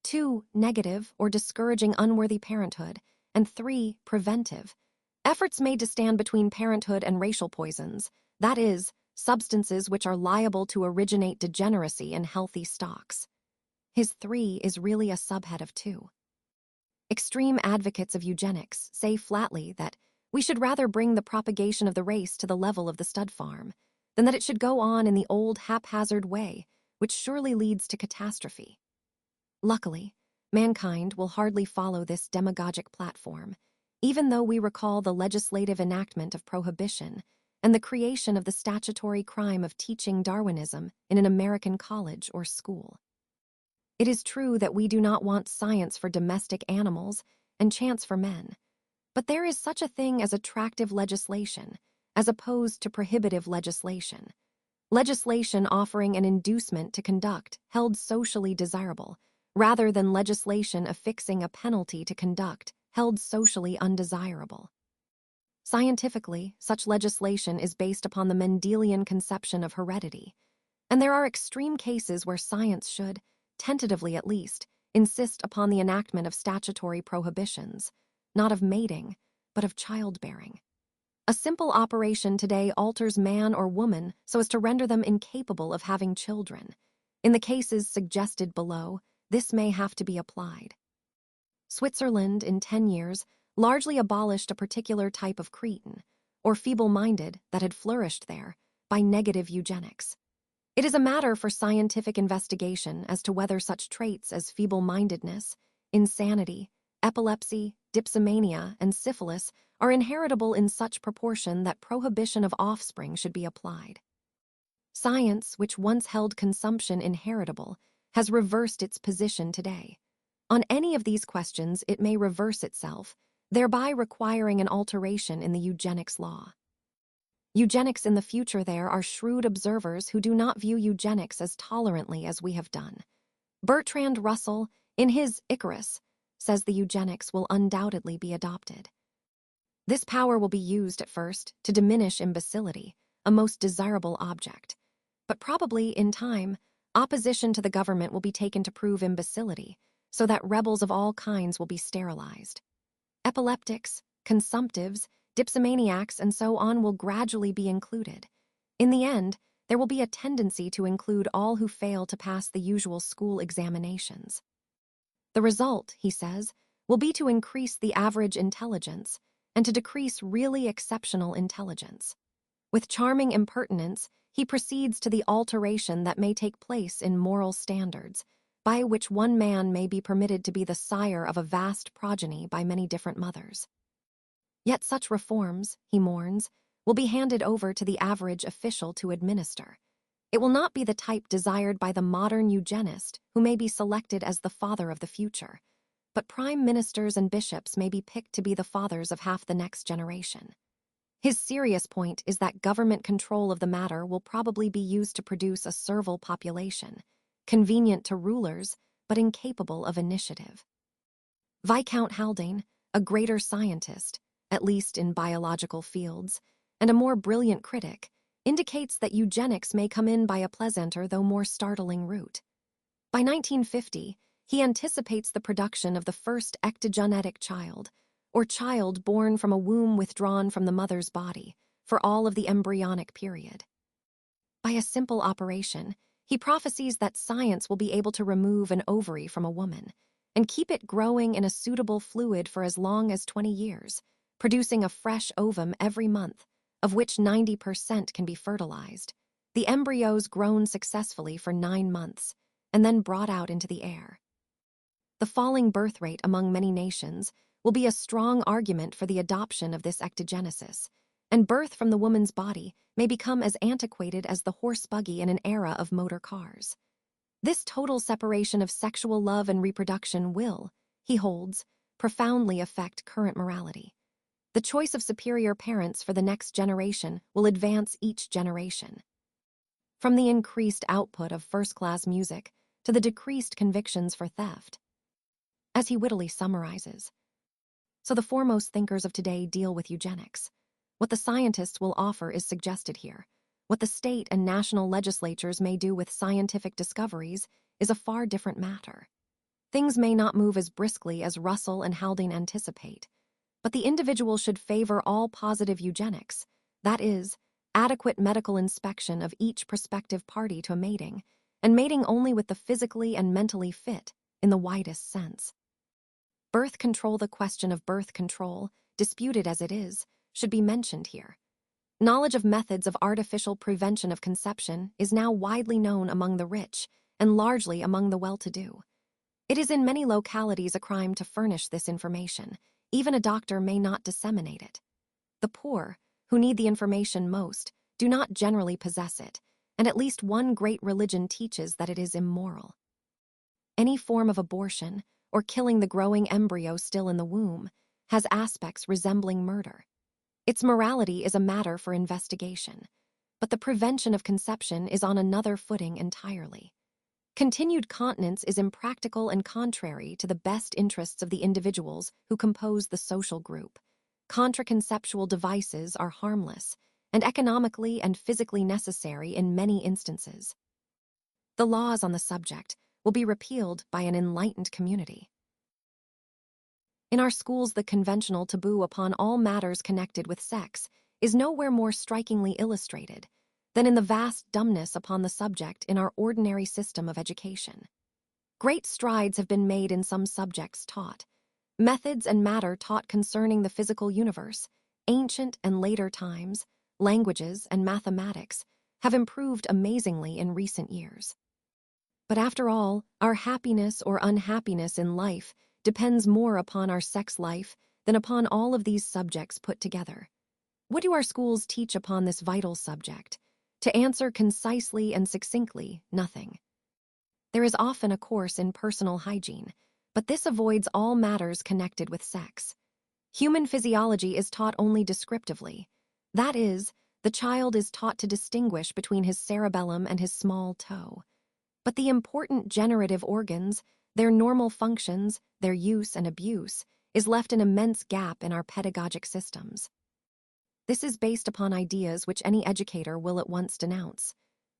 2, negative, or discouraging unworthy parenthood, and 3, preventive, efforts made to stand between parenthood and racial poisons, that is, substances which are liable to originate degeneracy in healthy stocks. His 3 is really a subhead of 2. Extreme advocates of eugenics say flatly that we should rather bring the propagation of the race to the level of the stud farm than that it should go on in the old haphazard way, which surely leads to catastrophe. Luckily, mankind will hardly follow this demagogic platform, even though we recall the legislative enactment of prohibition and the creation of the statutory crime of teaching Darwinism in an American college or school. It is true that we do not want science for domestic animals and chance for men, but there is such a thing as attractive legislation, as opposed to prohibitive legislation. Legislation offering an inducement to conduct held socially desirable, rather than legislation affixing a penalty to conduct held socially undesirable. Scientifically, such legislation is based upon the Mendelian conception of heredity, and there are extreme cases where science should, tentatively at least, insist upon the enactment of statutory prohibitions, not of mating, but of childbearing. A simple operation today alters man or woman so as to render them incapable of having children. In the cases suggested below, this may have to be applied. Switzerland, in 10 years, largely abolished a particular type of cretin, or feeble-minded, that had flourished there, by negative eugenics. It is a matter for scientific investigation as to whether such traits as feeble-mindedness, insanity, epilepsy, dipsomania, and syphilis are inheritable in such proportion that prohibition of offspring should be applied. Science, which once held consumption inheritable, has reversed its position today. On any of these questions, it may reverse itself, thereby requiring an alteration in the eugenics law. Eugenics in the future there are shrewd observers who do not view eugenics as tolerantly as we have done. Bertrand Russell, in his Icarus, says the eugenics will undoubtedly be adopted. This power will be used at first to diminish imbecility, a most desirable object. But probably, in time, opposition to the government will be taken to prove imbecility, so that rebels of all kinds will be sterilized. Epileptics, consumptives, dipsomaniacs, and so on will gradually be included. In the end, there will be a tendency to include all who fail to pass the usual school examinations. The result, he says, will be to increase the average intelligence and to decrease really exceptional intelligence. With charming impertinence, he proceeds to the alteration that may take place in moral standards, by which one man may be permitted to be the sire of a vast progeny by many different mothers. Yet such reforms, he mourns, will be handed over to the average official to administer. It will not be the type desired by the modern eugenist who may be selected as the father of the future, but prime ministers and bishops may be picked to be the fathers of half the next generation. His serious point is that government control of the matter will probably be used to produce a servile population, convenient to rulers but incapable of initiative. Viscount Haldane, a greater scientist, at least in biological fields, and a more brilliant critic, indicates that eugenics may come in by a pleasanter though more startling route. By 1950, he anticipates the production of the first ectogenetic child, or child born from a womb withdrawn from the mother's body, for all of the embryonic period. By a simple operation, he prophesies that science will be able to remove an ovary from a woman and keep it growing in a suitable fluid for as long as 20 years, producing a fresh ovum every month, of which 90% can be fertilized, the embryos grown successfully for 9 months, and then brought out into the air. The falling birth rate among many nations will be a strong argument for the adoption of this ectogenesis, and birth from the woman's body may become as antiquated as the horse buggy in an era of motor cars. This total separation of sexual love and reproduction will, he holds, profoundly affect current morality. The choice of superior parents for the next generation will advance each generation. From the increased output of first-class music to the decreased convictions for theft. As he wittily summarizes, so the foremost thinkers of today deal with eugenics. What the scientists will offer is suggested here. What the state and national legislatures may do with scientific discoveries is a far different matter. Things may not move as briskly as Russell and Haldane anticipate, but the individual should favor all positive eugenics, that is, adequate medical inspection of each prospective party to mating, and mating only with the physically and mentally fit, in the widest sense. Birth control, the question of birth control, disputed as it is, should be mentioned here. Knowledge of methods of artificial prevention of conception is now widely known among the rich and largely among the well-to-do. It is in many localities a crime to furnish this information. Even a doctor may not disseminate it. The poor, who need the information most, do not generally possess it, and at least one great religion teaches that it is immoral. Any form of abortion, or killing the growing embryo still in the womb, has aspects resembling murder. Its morality is a matter for investigation, but the prevention of conception is on another footing entirely. Continued continence is impractical and contrary to the best interests of the individuals who compose the social group. Contraconceptual devices are harmless and economically and physically necessary in many instances. The laws on the subject will be repealed by an enlightened community. In our schools, the conventional taboo upon all matters connected with sex is nowhere more strikingly illustrated than in the vast dumbness upon the subject in our ordinary system of education. Great strides have been made in some subjects taught. Methods and matter taught concerning the physical universe, ancient and later times, languages and mathematics have improved amazingly in recent years. But after all, our happiness or unhappiness in life depends more upon our sex life than upon all of these subjects put together. What do our schools teach upon this vital subject? To answer concisely and succinctly, nothing. There is often a course in personal hygiene, but this avoids all matters connected with sex. Human physiology is taught only descriptively. That is, the child is taught to distinguish between his cerebellum and his small toe. But the important generative organs, their normal functions, their use and abuse, is left an immense gap in our pedagogic systems. This is based upon ideas which any educator will at once denounce,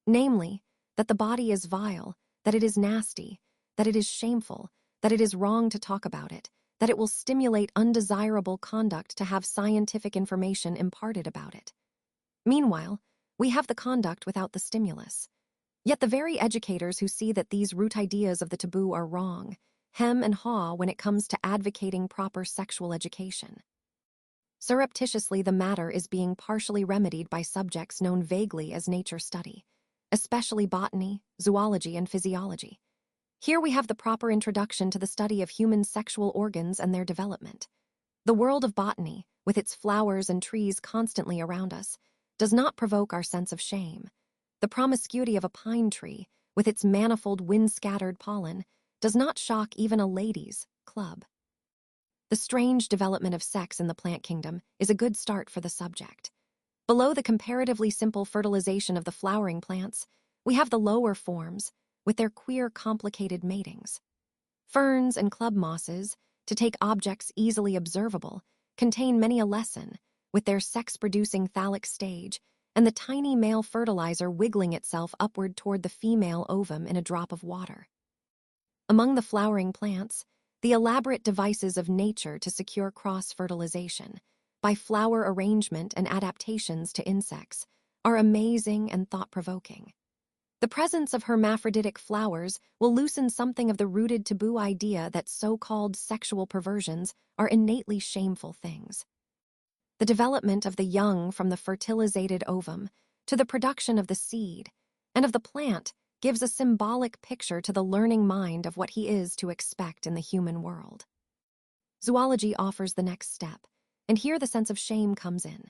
namely, that the body is vile, that it is nasty, that it is shameful, that it is wrong to talk about it, that it will stimulate undesirable conduct to have scientific information imparted about it. Meanwhile, we have the conduct without the stimulus. Yet the very educators who see that these root ideas of the taboo are wrong hem and haw when it comes to advocating proper sexual education. Surreptitiously, the matter is being partially remedied by subjects known vaguely as nature study, especially botany, zoology, and physiology. Here we have the proper introduction to the study of human sexual organs and their development. The world of botany, with its flowers and trees constantly around us, does not provoke our sense of shame. The promiscuity of a pine tree, with its manifold wind-scattered pollen, does not shock even a ladies' club. The strange development of sex in the plant kingdom is a good start for the subject. Below the comparatively simple fertilization of the flowering plants, we have the lower forms, with their queer, complicated matings. Ferns and club mosses, to take objects easily observable, contain many a lesson, with their sex-producing thallic stage, and the tiny male fertilizer wiggling itself upward toward the female ovum in a drop of water. Among the flowering plants, the elaborate devices of nature to secure cross-fertilization, by flower arrangement and adaptations to insects, are amazing and thought-provoking. The presence of hermaphroditic flowers will loosen something of the rooted taboo idea that so-called sexual perversions are innately shameful things. The development of the young from the fertilizated ovum to the production of the seed and of the plant gives a symbolic picture to the learning mind of what he is to expect in the human world. Zoology offers the next step, and here the sense of shame comes in.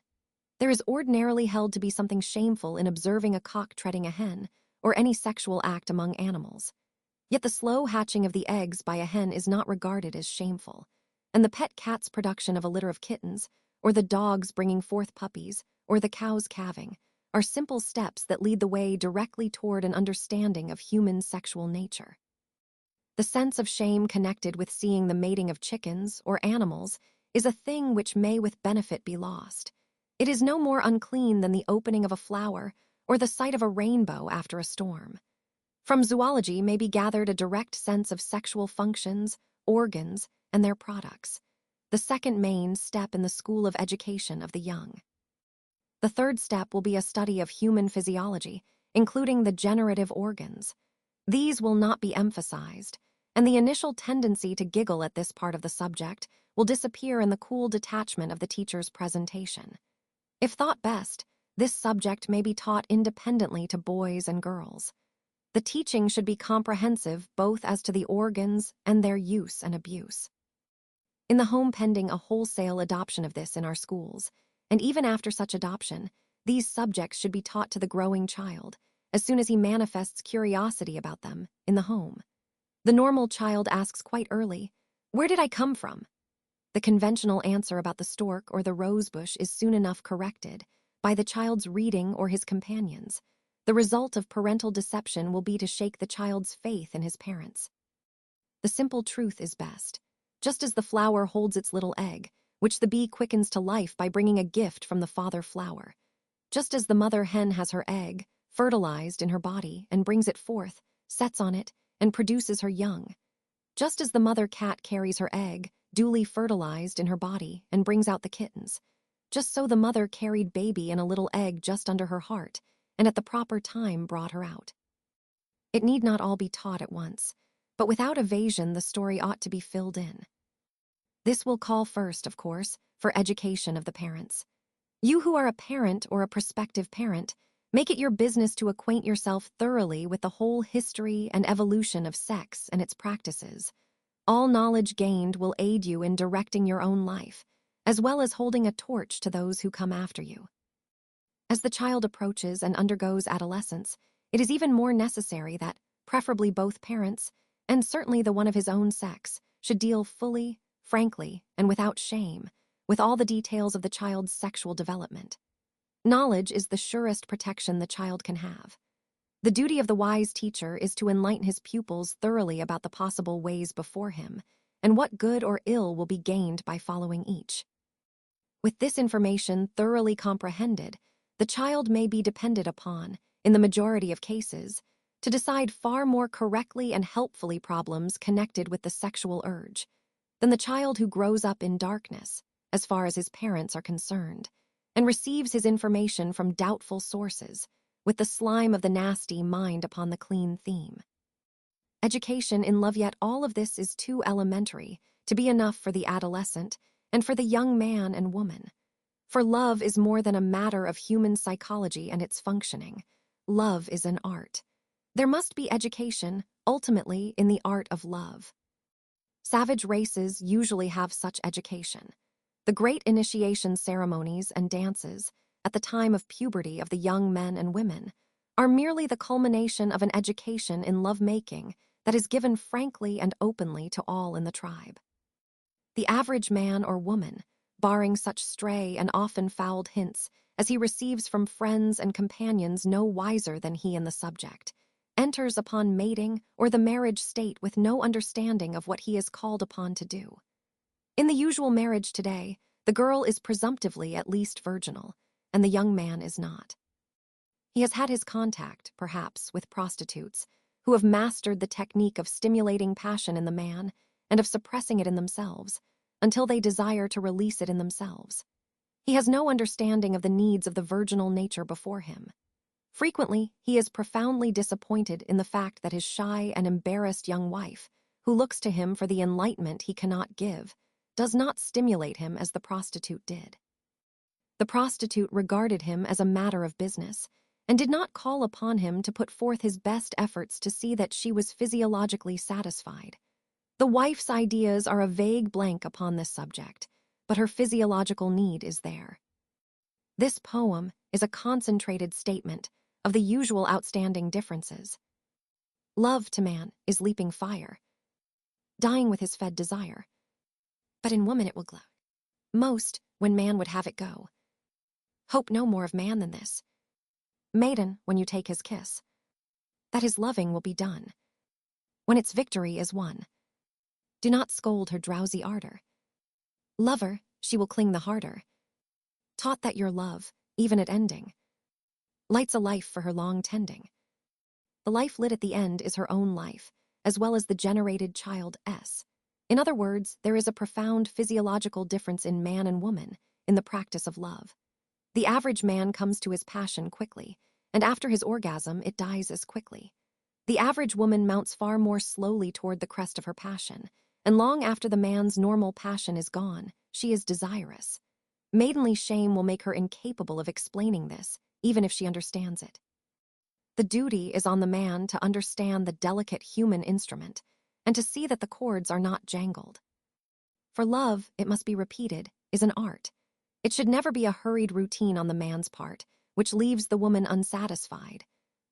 There is ordinarily held to be something shameful in observing a cock treading a hen, or any sexual act among animals. Yet the slow hatching of the eggs by a hen is not regarded as shameful, and the pet cat's production of a litter of kittens, or the dog's bringing forth puppies, or the cow's calving, are simple steps that lead the way directly toward an understanding of human sexual nature. The sense of shame connected with seeing the mating of chickens or animals is a thing which may with benefit be lost. It is no more unclean than the opening of a flower or the sight of a rainbow after a storm. From zoology may be gathered a direct sense of sexual functions, organs, and their products, the second main step in the school of education of the young. The third step will be a study of human physiology, including the generative organs. These will not be emphasized, and the initial tendency to giggle at this part of the subject will disappear in the cool detachment of the teacher's presentation. If thought best, this subject may be taught independently to boys and girls. The teaching should be comprehensive both as to the organs and their use and abuse. In the home pending a wholesale adoption of this in our schools, and even after such adoption, these subjects should be taught to the growing child, as soon as he manifests curiosity about them, in the home. The normal child asks quite early, "Where did I come from?" The conventional answer about the stork or the rosebush is soon enough corrected by the child's reading or his companions. The result of parental deception will be to shake the child's faith in his parents. The simple truth is best. Just as the flower holds its little egg, which the bee quickens to life by bringing a gift from the father flower. Just as the mother hen has her egg, fertilized in her body, and brings it forth, sets on it, and produces her young. Just as the mother cat carries her egg, duly fertilized in her body, and brings out the kittens. Just so the mother carried baby in a little egg just under her heart, and at the proper time brought her out. It need not all be taught at once, but without evasion the story ought to be filled in. This will call first, of course, for education of the parents. You who are a parent or a prospective parent, make it your business to acquaint yourself thoroughly with the whole history and evolution of sex and its practices. All knowledge gained will aid you in directing your own life, as well as holding a torch to those who come after you. As the child approaches and undergoes adolescence, it is even more necessary that, preferably both parents, and certainly the one of his own sex, should deal fully, frankly, and without shame, with all the details of the child's sexual development. Knowledge is the surest protection the child can have. The duty of the wise teacher is to enlighten his pupils thoroughly about the possible ways before him, and what good or ill will be gained by following each. With this information thoroughly comprehended, the child may be depended upon, in the majority of cases, to decide far more correctly and helpfully problems connected with the sexual urge than the child who grows up in darkness, as far as his parents are concerned, and receives his information from doubtful sources, with the slime of the nasty mind upon the clean theme. Education in love, yet all of this is too elementary to be enough for the adolescent and for the young man and woman. For love is more than a matter of human psychology and its functioning. Love is an art. There must be education, ultimately, in the art of love. Savage races usually have such education. The great initiation ceremonies and dances, at the time of puberty of the young men and women, are merely the culmination of an education in love-making that is given frankly and openly to all in the tribe. The average man or woman, barring such stray and often fouled hints as he receives from friends and companions no wiser than he in the subject, enters upon mating or the marriage state with no understanding of what he is called upon to do. In the usual marriage today, the girl is presumptively at least virginal, and the young man is not. He has had his contact, perhaps, with prostitutes, who have mastered the technique of stimulating passion in the man and of suppressing it in themselves, until they desire to release it in themselves. He has no understanding of the needs of the virginal nature before him. Frequently, he is profoundly disappointed in the fact that his shy and embarrassed young wife, who looks to him for the enlightenment he cannot give, does not stimulate him as the prostitute did. The prostitute regarded him as a matter of business, and did not call upon him to put forth his best efforts to see that she was physiologically satisfied. The wife's ideas are a vague blank upon this subject, but her physiological need is there. This poem is a concentrated statement of the usual outstanding differences. Love to man is leaping fire, dying with his fed desire. But in woman it will glow most when man would have it go. Hope no more of man than this. Maiden, when you take his kiss, that his loving will be done, when its victory is won. Do not scold her drowsy ardor. Lover, she will cling the harder, taught that your love, even at ending, lights a life for her long tending. The life lit at the end is her own life, as well as the generated child S. In other words, there is a profound physiological difference in man and woman in the practice of love. The average man comes to his passion quickly, and after his orgasm it dies as quickly. The average woman mounts far more slowly toward the crest of her passion, and long after the man's normal passion is gone, she is desirous. Maidenly shame will make her incapable of explaining this, even if she understands it. The duty is on the man to understand the delicate human instrument, and to see that the chords are not jangled. For love, it must be repeated, is an art. It should never be a hurried routine on the man's part, which leaves the woman unsatisfied.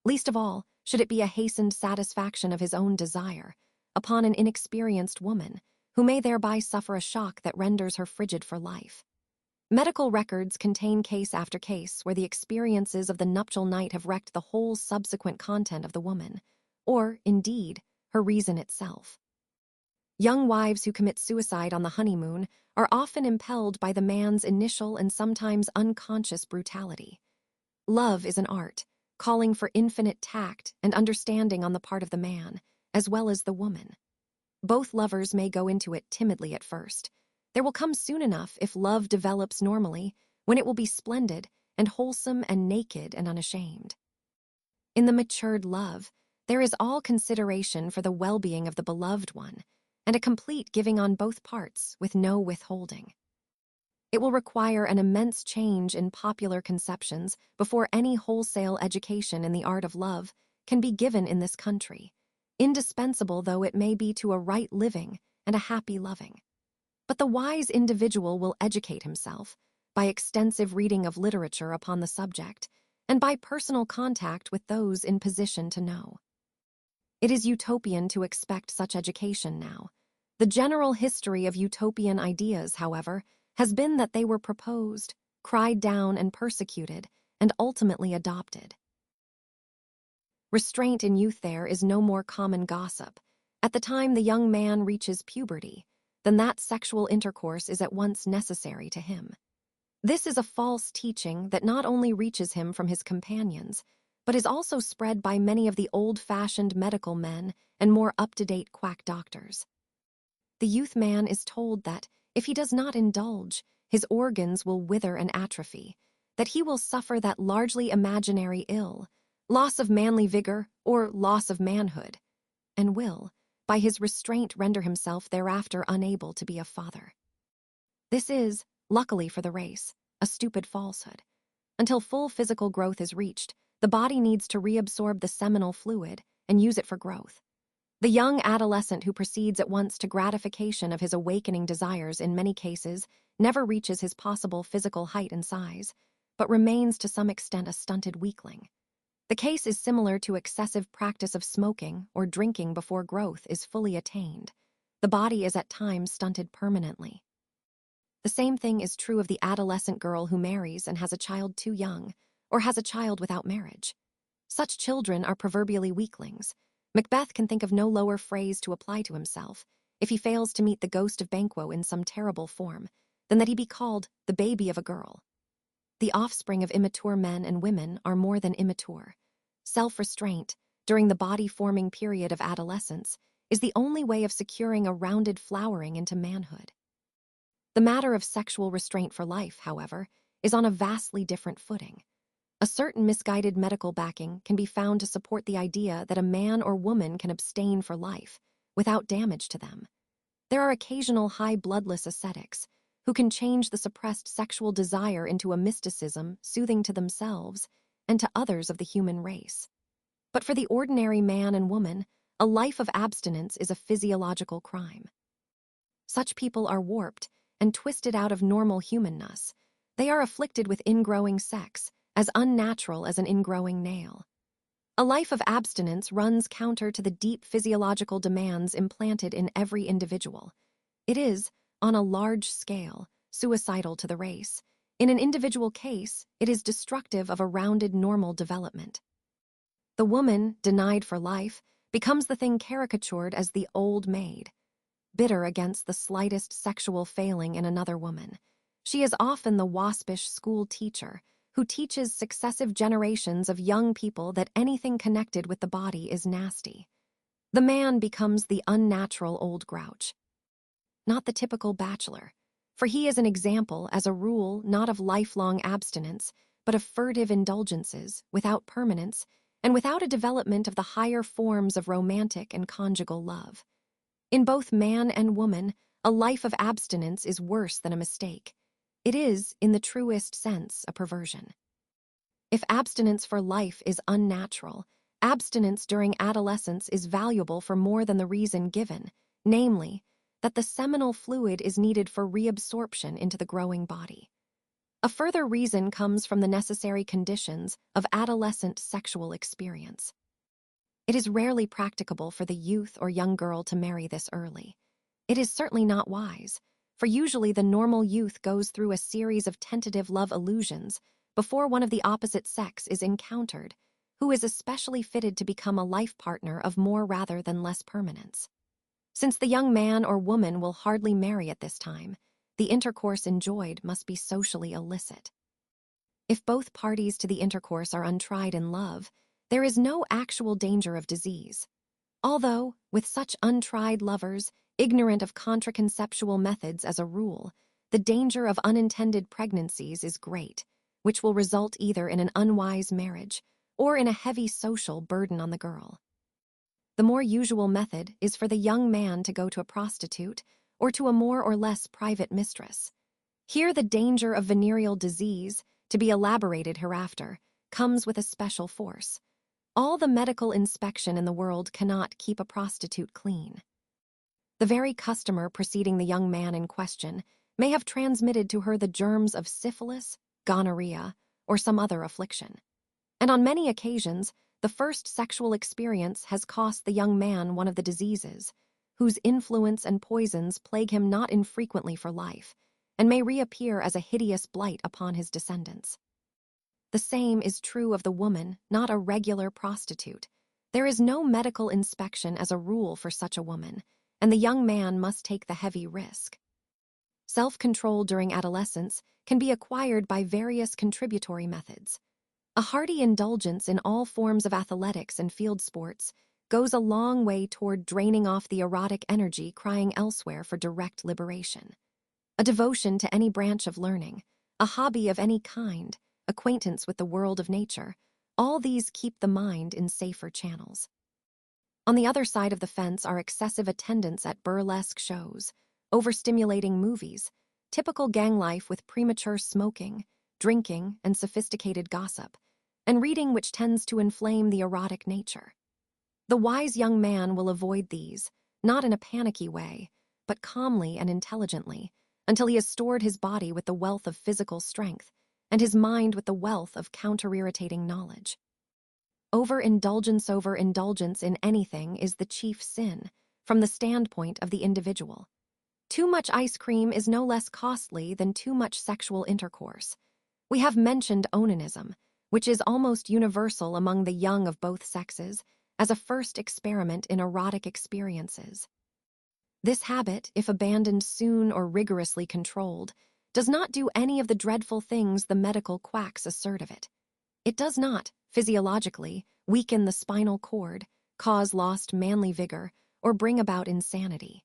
Least of all, should it be a hastened satisfaction of his own desire, upon an inexperienced woman, who may thereby suffer a shock that renders her frigid for life. Medical records contain case after case where the experiences of the nuptial night have wrecked the whole subsequent content of the woman, or, indeed, her reason itself. Young wives who commit suicide on the honeymoon are often impelled by the man's initial and sometimes unconscious brutality. Love is an art, calling for infinite tact and understanding on the part of the man, as well as the woman. Both lovers may go into it timidly at first. There will come soon enough, if love develops normally, when it will be splendid and wholesome and naked and unashamed. In the matured love, there is all consideration for the well-being of the beloved one, and a complete giving on both parts with no withholding. It will require an immense change in popular conceptions before any wholesale education in the art of love can be given in this country, indispensable though it may be to a right living and a happy loving. But the wise individual will educate himself, by extensive reading of literature upon the subject, and by personal contact with those in position to know. It is utopian to expect such education now. The general history of utopian ideas, however, has been that they were proposed, cried down and persecuted, and ultimately adopted. Restraint in youth there is no more common gossip. At the time the young man reaches puberty, then that sexual intercourse is at once necessary to him. This is a false teaching that not only reaches him from his companions, but is also spread by many of the old-fashioned medical men and more up-to-date quack doctors. The youth man is told that, if he does not indulge, his organs will wither and atrophy, that he will suffer that largely imaginary ill, loss of manly vigor or loss of manhood, and will, by his restraint, render himself thereafter unable to be a father. This is, luckily for the race, a stupid falsehood. Until full physical growth is reached, the body needs to reabsorb the seminal fluid and use it for growth. The young adolescent who proceeds at once to gratification of his awakening desires in many cases never reaches his possible physical height and size, but remains to some extent a stunted weakling. The case is similar to excessive practice of smoking or drinking before growth is fully attained. The body is at times stunted permanently. The same thing is true of the adolescent girl who marries and has a child too young, or has a child without marriage. Such children are proverbially weaklings. Macbeth can think of no lower phrase to apply to himself, if he fails to meet the ghost of Banquo in some terrible form, than that he be called the baby of a girl. The offspring of immature men and women are more than immature. Self-restraint, during the body-forming period of adolescence, is the only way of securing a rounded flowering into manhood. The matter of sexual restraint for life, however, is on a vastly different footing. A certain misguided medical backing can be found to support the idea that a man or woman can abstain for life, without damage to them. There are occasional high-bloodless ascetics who can change the suppressed sexual desire into a mysticism soothing to themselves and to others of the human race. But for the ordinary man and woman, a life of abstinence is a physiological crime. Such people are warped and twisted out of normal humanness. They are afflicted with ingrowing sex, as unnatural as an ingrowing nail. A life of abstinence runs counter to the deep physiological demands implanted in every individual. It is, on a large scale, suicidal to the race. In an individual case, it is destructive of a rounded normal development. The woman, denied for life, becomes the thing caricatured as the old maid, bitter against the slightest sexual failing in another woman. She is often the waspish school teacher who teaches successive generations of young people that anything connected with the body is nasty. The man becomes the unnatural old grouch. Not the typical bachelor, for he is an example, as a rule, not of lifelong abstinence, but of furtive indulgences, without permanence, and without a development of the higher forms of romantic and conjugal love. In both man and woman, a life of abstinence is worse than a mistake. It is, in the truest sense, a perversion. If abstinence for life is unnatural, abstinence during adolescence is valuable for more than the reason given, namely, that the seminal fluid is needed for reabsorption into the growing body. A further reason comes from the necessary conditions of adolescent sexual experience. It is rarely practicable for the youth or young girl to marry this early. It is certainly not wise, for usually the normal youth goes through a series of tentative love illusions before one of the opposite sex is encountered, who is especially fitted to become a life partner of more rather than less permanence. Since the young man or woman will hardly marry at this time, the intercourse enjoyed must be socially illicit. If both parties to the intercourse are untried in love, there is no actual danger of disease. Although, with such untried lovers, ignorant of contraconceptual methods as a rule, the danger of unintended pregnancies is great, which will result either in an unwise marriage or in a heavy social burden on the girl. The more usual method is for the young man to go to a prostitute or to a more or less private mistress. Here the danger of venereal disease, to be elaborated hereafter, comes with a special force. All the medical inspection in the world cannot keep a prostitute clean. The very customer preceding the young man in question may have transmitted to her the germs of syphilis, gonorrhea, or some other affliction. And on many occasions, the first sexual experience has cost the young man one of the diseases, whose influence and poisons plague him not infrequently for life, and may reappear as a hideous blight upon his descendants. The same is true of the woman, not a regular prostitute. There is no medical inspection as a rule for such a woman, and the young man must take the heavy risk. Self-control during adolescence can be acquired by various contributory methods. A hearty indulgence in all forms of athletics and field sports goes a long way toward draining off the erotic energy crying elsewhere for direct liberation. A devotion to any branch of learning, a hobby of any kind, acquaintance with the world of nature, all these keep the mind in safer channels. On the other side of the fence are excessive attendance at burlesque shows, overstimulating movies, typical gang life with premature smoking, drinking, and sophisticated gossip, and reading which tends to inflame the erotic nature. The wise young man will avoid these, not in a panicky way, but calmly and intelligently, until he has stored his body with the wealth of physical strength, and his mind with the wealth of counter-irritating knowledge. Overindulgence in anything is the chief sin, from the standpoint of the individual. Too much ice cream is no less costly than too much sexual intercourse. We have mentioned onanism, which is almost universal among the young of both sexes, as a first experiment in erotic experiences. This habit, if abandoned soon or rigorously controlled, does not do any of the dreadful things the medical quacks assert of it. It does not, physiologically, weaken the spinal cord, cause lost manly vigor, or bring about insanity.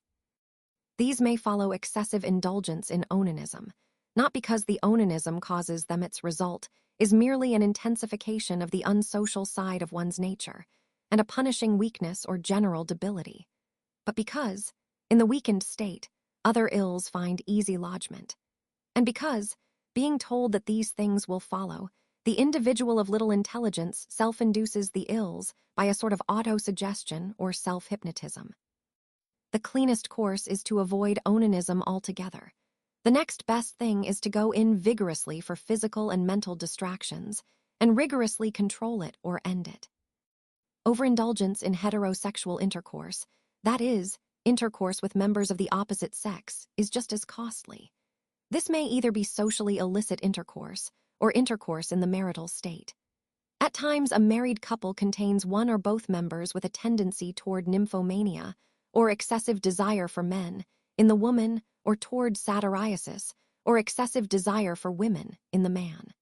These may follow excessive indulgence in onanism, not because the onanism causes them. Its result is merely an intensification of the unsocial side of one's nature, and a punishing weakness or general debility, but because, in the weakened state, other ills find easy lodgment. And because, being told that these things will follow, the individual of little intelligence self-induces the ills by a sort of auto-suggestion or self-hypnotism. The cleanest course is to avoid onanism altogether. The next best thing is to go in vigorously for physical and mental distractions, and rigorously control it or end it. Overindulgence in heterosexual intercourse, that is, intercourse with members of the opposite sex, is just as costly. This may either be socially illicit intercourse or intercourse in the marital state. At times, a married couple contains one or both members with a tendency toward nymphomania or excessive desire for men in the woman, or toward satyriasis or excessive desire for women in the man.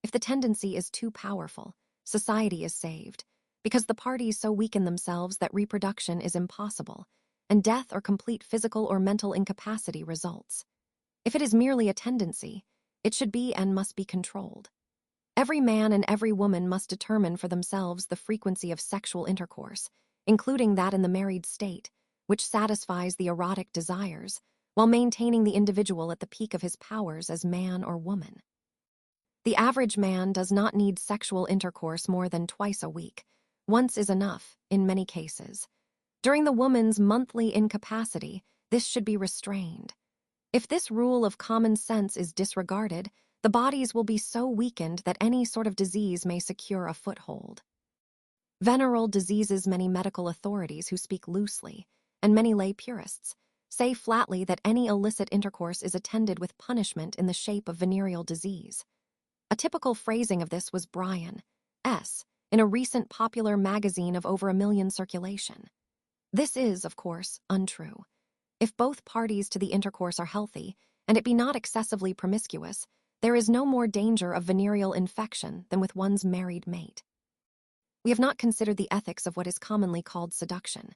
If the tendency is too powerful, society is saved, because the parties so weaken themselves that reproduction is impossible, and death or complete physical or mental incapacity results. If it is merely a tendency, it should be and must be controlled. Every man and every woman must determine for themselves the frequency of sexual intercourse, including that in the married state, which satisfies the erotic desires, while maintaining the individual at the peak of his powers as man or woman. The average man does not need sexual intercourse more than twice a week. Once is enough, in many cases. During the woman's monthly incapacity, this should be restrained. If this rule of common sense is disregarded, the bodies will be so weakened that any sort of disease may secure a foothold. Venereal diseases. Many medical authorities who speak loosely, and many lay purists, say flatly that any illicit intercourse is attended with punishment in the shape of venereal disease. A typical phrasing of this was Brian S. in a recent popular magazine of over 1 million circulation. This is, of course, untrue. If both parties to the intercourse are healthy, and it be not excessively promiscuous, there is no more danger of venereal infection than with one's married mate. We have not considered the ethics of what is commonly called seduction.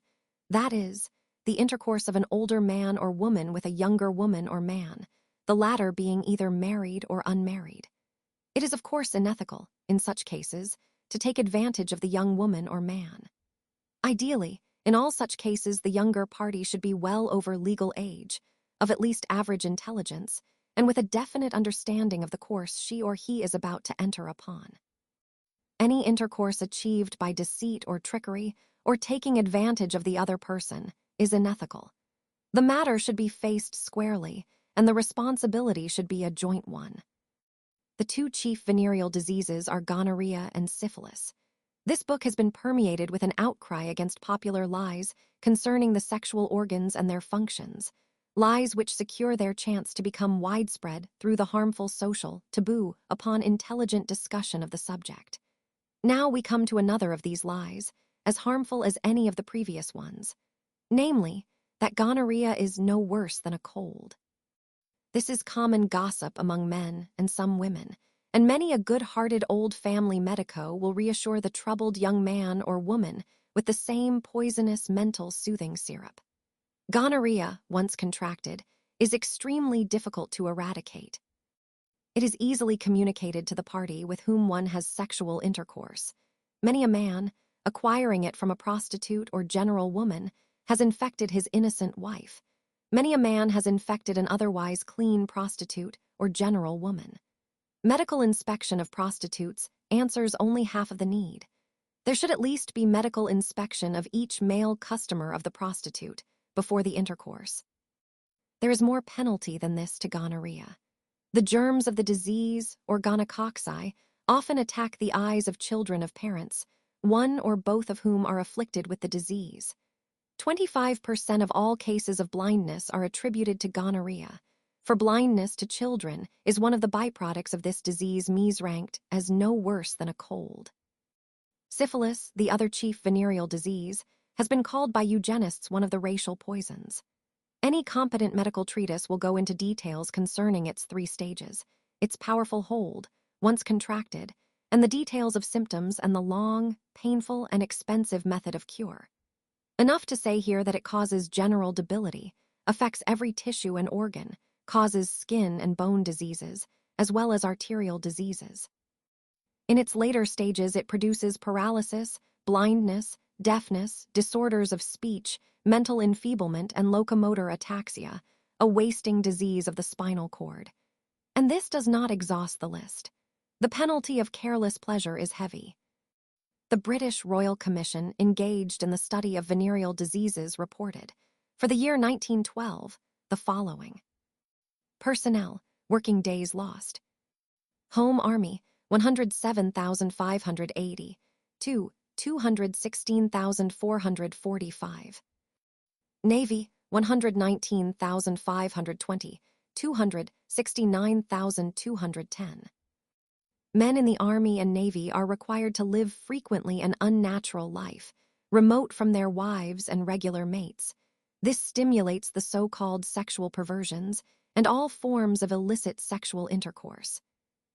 That is, the intercourse of an older man or woman with a younger woman or man, the latter being either married or unmarried. It is of course unethical, in such cases, to take advantage of the young woman or man. Ideally, in all such cases the younger party should be well over legal age, of at least average intelligence, and with a definite understanding of the course she or he is about to enter upon. Any intercourse achieved by deceit or trickery, or taking advantage of the other person, is unethical. The matter should be faced squarely, and the responsibility should be a joint one. The two chief venereal diseases are gonorrhea and syphilis. This book has been permeated with an outcry against popular lies concerning the sexual organs and their functions, lies which secure their chance to become widespread through the harmful social taboo upon intelligent discussion of the subject. Now we come to another of these lies, as harmful as any of the previous ones, namely, that gonorrhea is no worse than a cold. This is common gossip among men and some women, and many a good-hearted old family medico will reassure the troubled young man or woman with the same poisonous mental soothing syrup. Gonorrhea, once contracted, is extremely difficult to eradicate. It is easily communicated to the party with whom one has sexual intercourse. Many a man, acquiring it from a prostitute or general woman, has infected his innocent wife. Many a man has infected an otherwise clean prostitute or general woman. Medical inspection of prostitutes answers only half of the need. There should at least be medical inspection of each male customer of the prostitute before the intercourse. There is more penalty than this to gonorrhea. The germs of the disease, or gonococci, often attack the eyes of children of parents, one or both of whom are afflicted with the disease. 25% of all cases of blindness are attributed to gonorrhea, for blindness to children is one of the byproducts of this disease ranked as no worse than a cold. Syphilis, the other chief venereal disease, has been called by eugenists one of the racial poisons. Any competent medical treatise will go into details concerning its 3 stages, its powerful hold, once contracted, and the details of symptoms and the long, painful, and expensive method of cure. Enough to say here that it causes general debility, affects every tissue and organ, causes skin and bone diseases, as well as arterial diseases. In its later stages, it produces paralysis, blindness, deafness, disorders of speech, mental enfeeblement, and locomotor ataxia, a wasting disease of the spinal cord. And this does not exhaust the list. The penalty of careless pleasure is heavy. The British Royal Commission engaged in the study of venereal diseases reported, for the year 1912, the following. Personnel, working days lost. Home Army, 107,580, to 216,445. Navy, 119,520, 269,210. Men in the Army and Navy are required to live frequently an unnatural life, remote from their wives and regular mates. This stimulates the so-called sexual perversions and all forms of illicit sexual intercourse.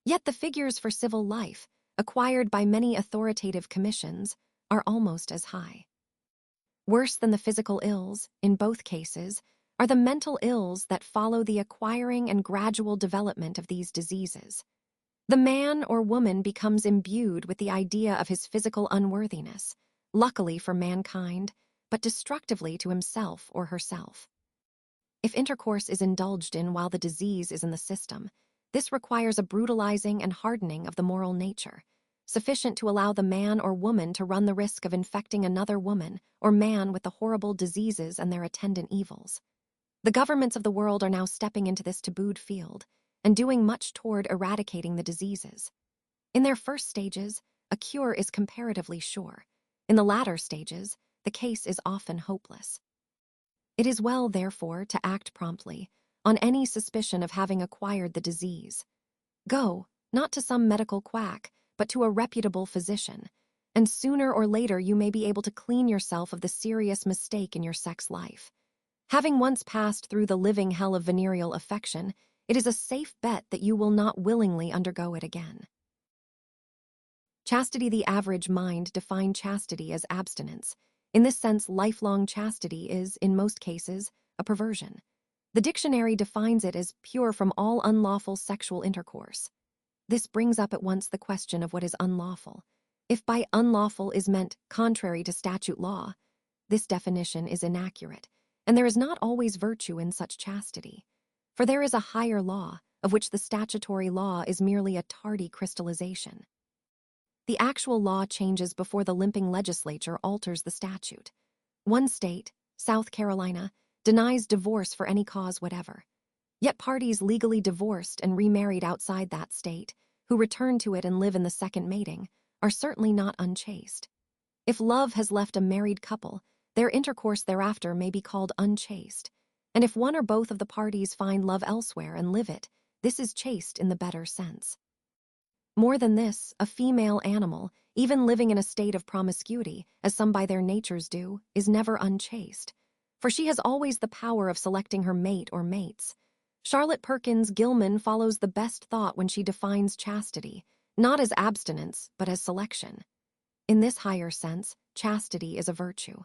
Yet the figures for civil life, acquired by many authoritative commissions, are almost as high. Worse than the physical ills, in both cases, are the mental ills that follow the acquiring and gradual development of these diseases. The man or woman becomes imbued with the idea of his physical unworthiness, luckily for mankind, but destructively to himself or herself. If intercourse is indulged in while the disease is in the system, this requires a brutalizing and hardening of the moral nature, sufficient to allow the man or woman to run the risk of infecting another woman or man with the horrible diseases and their attendant evils. The governments of the world are now stepping into this tabooed field and doing much toward eradicating the diseases. In their first stages, a cure is comparatively sure. In the latter stages, the case is often hopeless. It is well, therefore, to act promptly on any suspicion of having acquired the disease. Go, not to some medical quack, but to a reputable physician, and sooner or later you may be able to clean yourself of the serious mistake in your sex life. Having once passed through the living hell of venereal affection, it is a safe bet that you will not willingly undergo it again. Chastity. The average mind defines chastity as abstinence. In this sense, lifelong chastity is, in most cases, a perversion. The dictionary defines it as pure from all unlawful sexual intercourse. This brings up at once the question of what is unlawful. If by unlawful is meant contrary to statute law, this definition is inaccurate, and there is not always virtue in such chastity. For there is a higher law, of which the statutory law is merely a tardy crystallization. The actual law changes before the limping legislature alters the statute. One state, South Carolina, denies divorce for any cause whatever. Yet parties legally divorced and remarried outside that state, who return to it and live in the second mating, are certainly not unchaste. If love has left a married couple, their intercourse thereafter may be called unchaste. And if one or both of the parties find love elsewhere and live it, this is chaste in the better sense. More than this, a female animal, even living in a state of promiscuity, as some by their natures do, is never unchaste, for she has always the power of selecting her mate or mates. Charlotte Perkins Gilman follows the best thought when she defines chastity, not as abstinence, but as selection. In this higher sense, chastity is a virtue.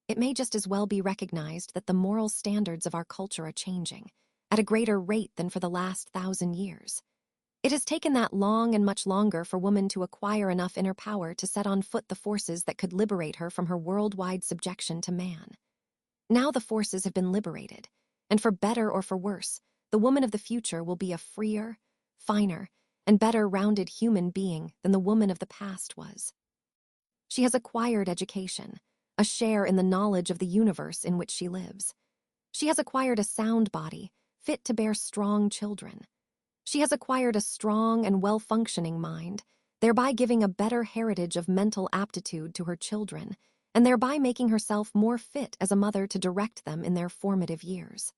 It may just as well be recognized that the moral standards of our culture are changing, at a greater rate than for the last 1,000 years. It has taken that long and much longer for woman to acquire enough inner power to set on foot the forces that could liberate her from her worldwide subjection to man. Now the forces have been liberated, and for better or for worse, the woman of the future will be a freer, finer, and better rounded human being than the woman of the past was. She has acquired education, a share in the knowledge of the universe in which she lives. She has acquired a sound body, fit to bear strong children. She has acquired a strong and well-functioning mind, thereby giving a better heritage of mental aptitude to her children, and thereby making herself more fit as a mother to direct them in their formative years.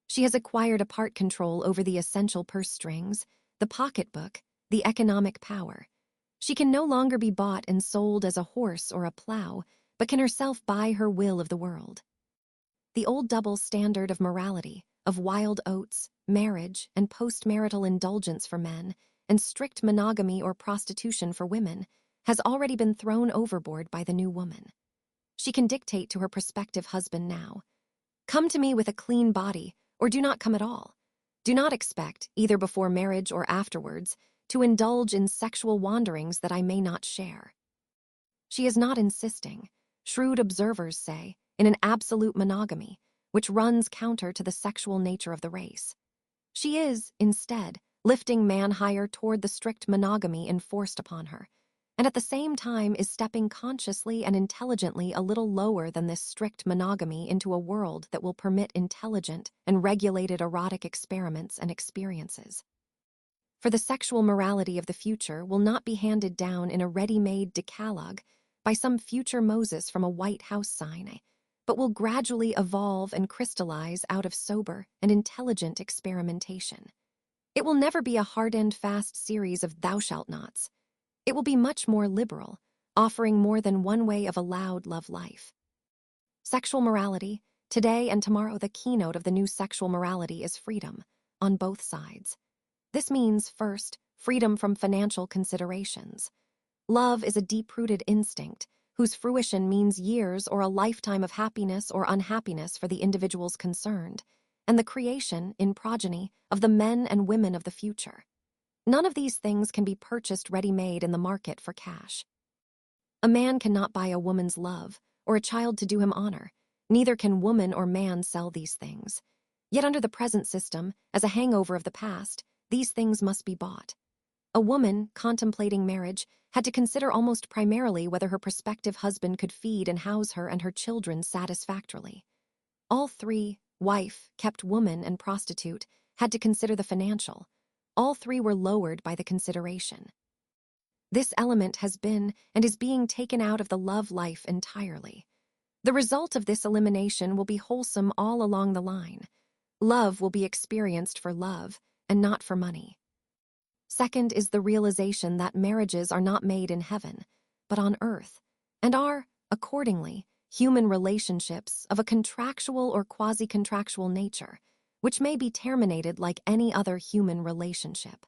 She has acquired a part control over the essential purse strings, the pocketbook, the economic power. She can no longer be bought and sold as a horse or a plow, but can herself buy her will of the world. The old double standard of morality, of wild oats, marriage, and postmarital indulgence for men, and strict monogamy or prostitution for women, has already been thrown overboard by the new woman. She can dictate to her prospective husband now, "Come to me with a clean body, or do not come at all. Do not expect, either before marriage or afterwards, to indulge in sexual wanderings that I may not share." She is not insisting, shrewd observers say, in an absolute monogamy, which runs counter to the sexual nature of the race. She is, instead, lifting man higher toward the strict monogamy enforced upon her, and at the same time is stepping consciously and intelligently a little lower than this strict monogamy into a world that will permit intelligent and regulated erotic experiments and experiences. For the sexual morality of the future will not be handed down in a ready-made decalogue by some future Moses from a White House sign, but will gradually evolve and crystallize out of sober and intelligent experimentation. It will never be a hard and fast series of thou shalt nots. It will be much more liberal, offering more than one way of allowed love life. Sexual morality, today and tomorrow the keynote of the new sexual morality is freedom, on both sides. This means, first, freedom from financial considerations. Love is a deep-rooted instinct, whose fruition means years or a lifetime of happiness or unhappiness for the individuals concerned, and the creation, in progeny, of the men and women of the future. None of these things can be purchased ready-made in the market for cash. A man cannot buy a woman's love, or a child to do him honor. Neither can woman or man sell these things. Yet under the present system, as a hangover of the past, these things must be bought. A woman, contemplating marriage, had to consider almost primarily whether her prospective husband could feed and house her and her children satisfactorily. All three, wife, kept woman, and prostitute, had to consider the financial. All three were lowered by the consideration. This element has been and is being taken out of the love life entirely. The result of this elimination will be wholesome all along the line. Love will be experienced for love and not for money. Second is the realization that marriages are not made in heaven, but on earth, and are, accordingly, human relationships of a contractual or quasi-contractual nature, which may be terminated like any other human relationship.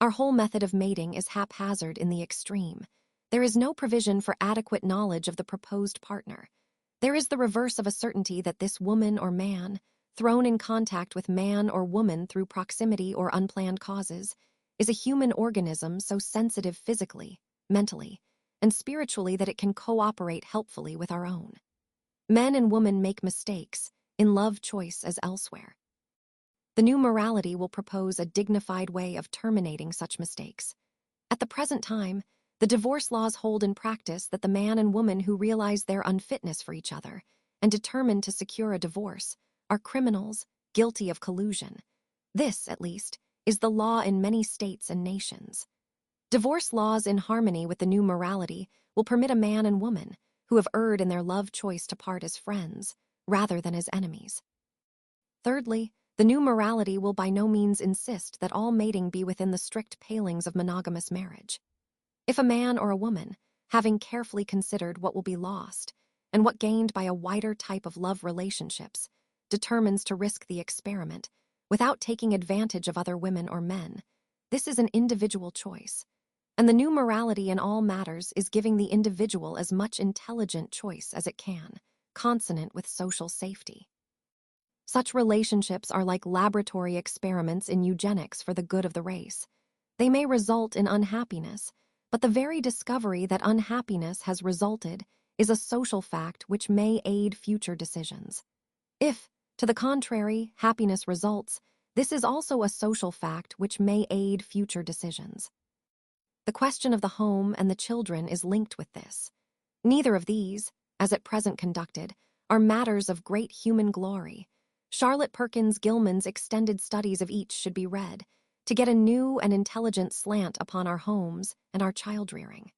Our whole method of mating is haphazard in the extreme. There is no provision for adequate knowledge of the proposed partner. There is the reverse of a certainty that this woman or man, thrown in contact with man or woman through proximity or unplanned causes, is a human organism so sensitive physically, mentally, and spiritually that it can cooperate helpfully with our own. Men and women make mistakes, in love choice as elsewhere. The new morality will propose a dignified way of terminating such mistakes. At the present time, the divorce laws hold in practice that the man and woman who realize their unfitness for each other and determine to secure a divorce are criminals, guilty of collusion. This, at least, is the law in many states and nations. Divorce laws in harmony with the new morality will permit a man and woman who have erred in their love choice to part as friends rather than as enemies. Thirdly, the new morality will by no means insist that all mating be within the strict palings of monogamous marriage. If a man or a woman, having carefully considered what will be lost and what gained by a wider type of love relationships, determines to risk the experiment without taking advantage of other women or men, this is an individual choice. And the new morality in all matters is giving the individual as much intelligent choice as it can, consonant with social safety. Such relationships are like laboratory experiments in eugenics for the good of the race. They may result in unhappiness, but the very discovery that unhappiness has resulted is a social fact which may aid future decisions. If, to the contrary, happiness results, this is also a social fact which may aid future decisions. The question of the home and the children is linked with this. Neither of these, as at present conducted, are matters of great human glory. Charlotte Perkins Gilman's extended studies of each should be read to get a new and intelligent slant upon our homes and our child-rearing.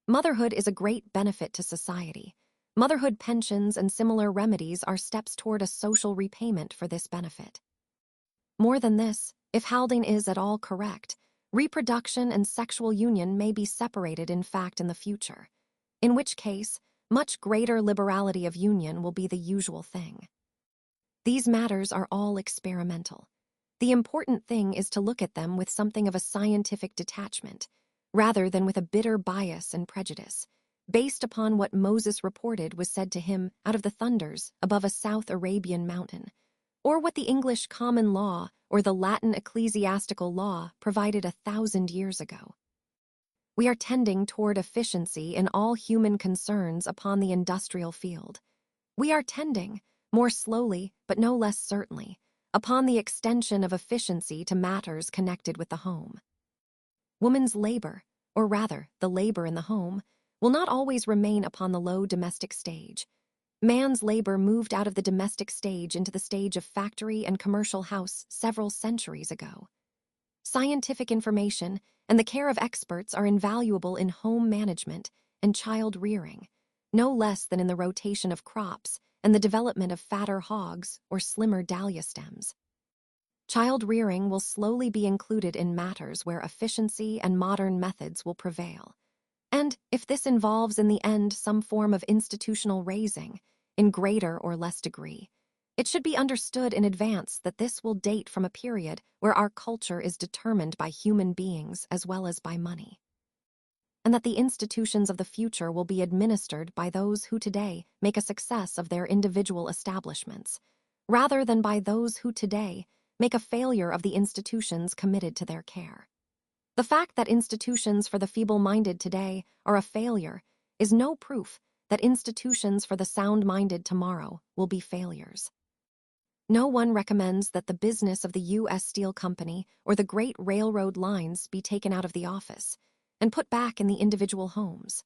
Motherhood is a great benefit to society. Motherhood pensions and similar remedies are steps toward a social repayment for this benefit. More than this, if Haldane is at all correct, reproduction and sexual union may be separated in fact in the future, in which case, much greater liberality of union will be the usual thing. These matters are all experimental. The important thing is to look at them with something of a scientific detachment, rather than with a bitter bias and prejudice, based upon what Moses reported was said to him out of the thunders above a South Arabian mountain, or what the English common law or the Latin ecclesiastical law provided 1,000 years ago. We are tending toward efficiency in all human concerns upon the industrial field. We are tending, more slowly but no less certainly, upon the extension of efficiency to matters connected with the home. Woman's labor, or rather, the labor in the home, will not always remain upon the low domestic stage. Man's labor moved out of the domestic stage into the stage of factory and commercial house several centuries ago. Scientific information and the care of experts are invaluable in home management and child rearing, no less than in the rotation of crops and the development of fatter hogs or slimmer dahlia stems. Child rearing will slowly be included in matters where efficiency and modern methods will prevail. And if this involves in the end some form of institutional raising, in greater or less degree, it should be understood in advance that this will date from a period where our culture is determined by human beings as well as by money, and that the institutions of the future will be administered by those who today make a success of their individual establishments, rather than by those who today make a failure of the institutions committed to their care. The fact that institutions for the feeble-minded today are a failure is no proof that institutions for the sound-minded tomorrow will be failures. No one recommends that the business of the U.S. Steel Company or the great railroad lines be taken out of the office and put back in the individual homes.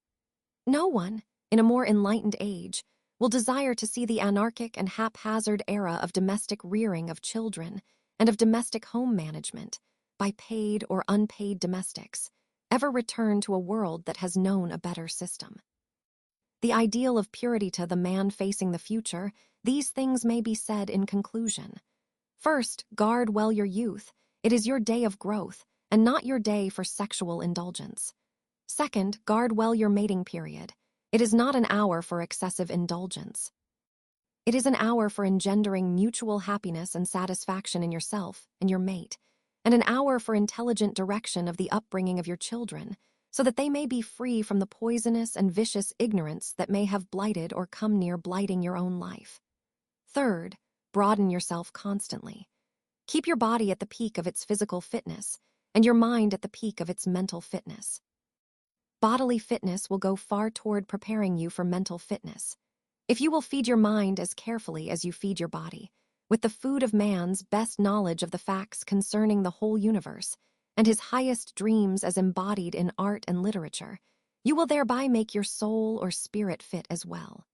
No one, in a more enlightened age, will desire to see the anarchic and haphazard era of domestic rearing of children and of domestic home management by paid or unpaid domestics ever return to a world that has known a better system. The ideal of purity to the man facing the future, these things may be said in conclusion. First, guard well your youth. It is your day of growth, and not your day for sexual indulgence. Second, guard well your mating period. It is not an hour for excessive indulgence. It is an hour for engendering mutual happiness and satisfaction in yourself and your mate, and an hour for intelligent direction of the upbringing of your children, so that they may be free from the poisonous and vicious ignorance that may have blighted or come near blighting your own life. Third, broaden yourself constantly. Keep your body at the peak of its physical fitness, and your mind at the peak of its mental fitness. Bodily fitness will go far toward preparing you for mental fitness. If you will feed your mind as carefully as you feed your body, with the food of man's best knowledge of the facts concerning the whole universe, and his highest dreams as embodied in art and literature, you will thereby make your soul or spirit fit as well.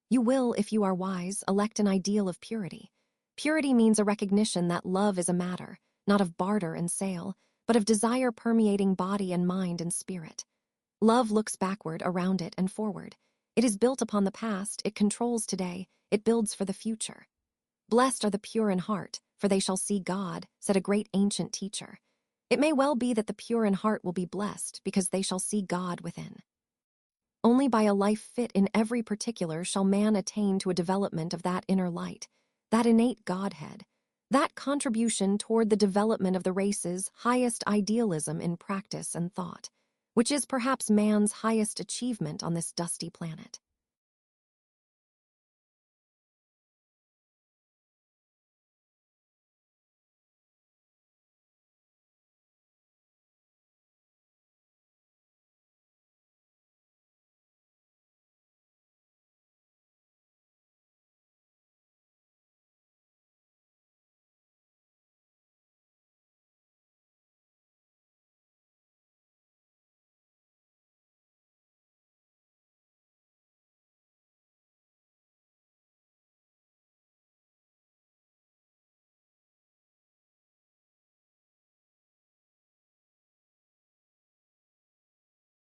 You will, if you are wise, elect an ideal of purity, Purity means a recognition that love is a matter, not of barter and sale, but of desire permeating body and mind and spirit. Love looks backward, around it, and forward. It is built upon the past, it controls today, it builds for the future. Blessed are the pure in heart, for they shall see God, said a great ancient teacher. It may well be that the pure in heart will be blessed because they shall see God within. Only by a life fit in every particular shall man attain to a development of that inner light, that innate Godhead, that contribution toward the development of the race's highest idealism in practice and thought, which is perhaps man's highest achievement on this dusty planet.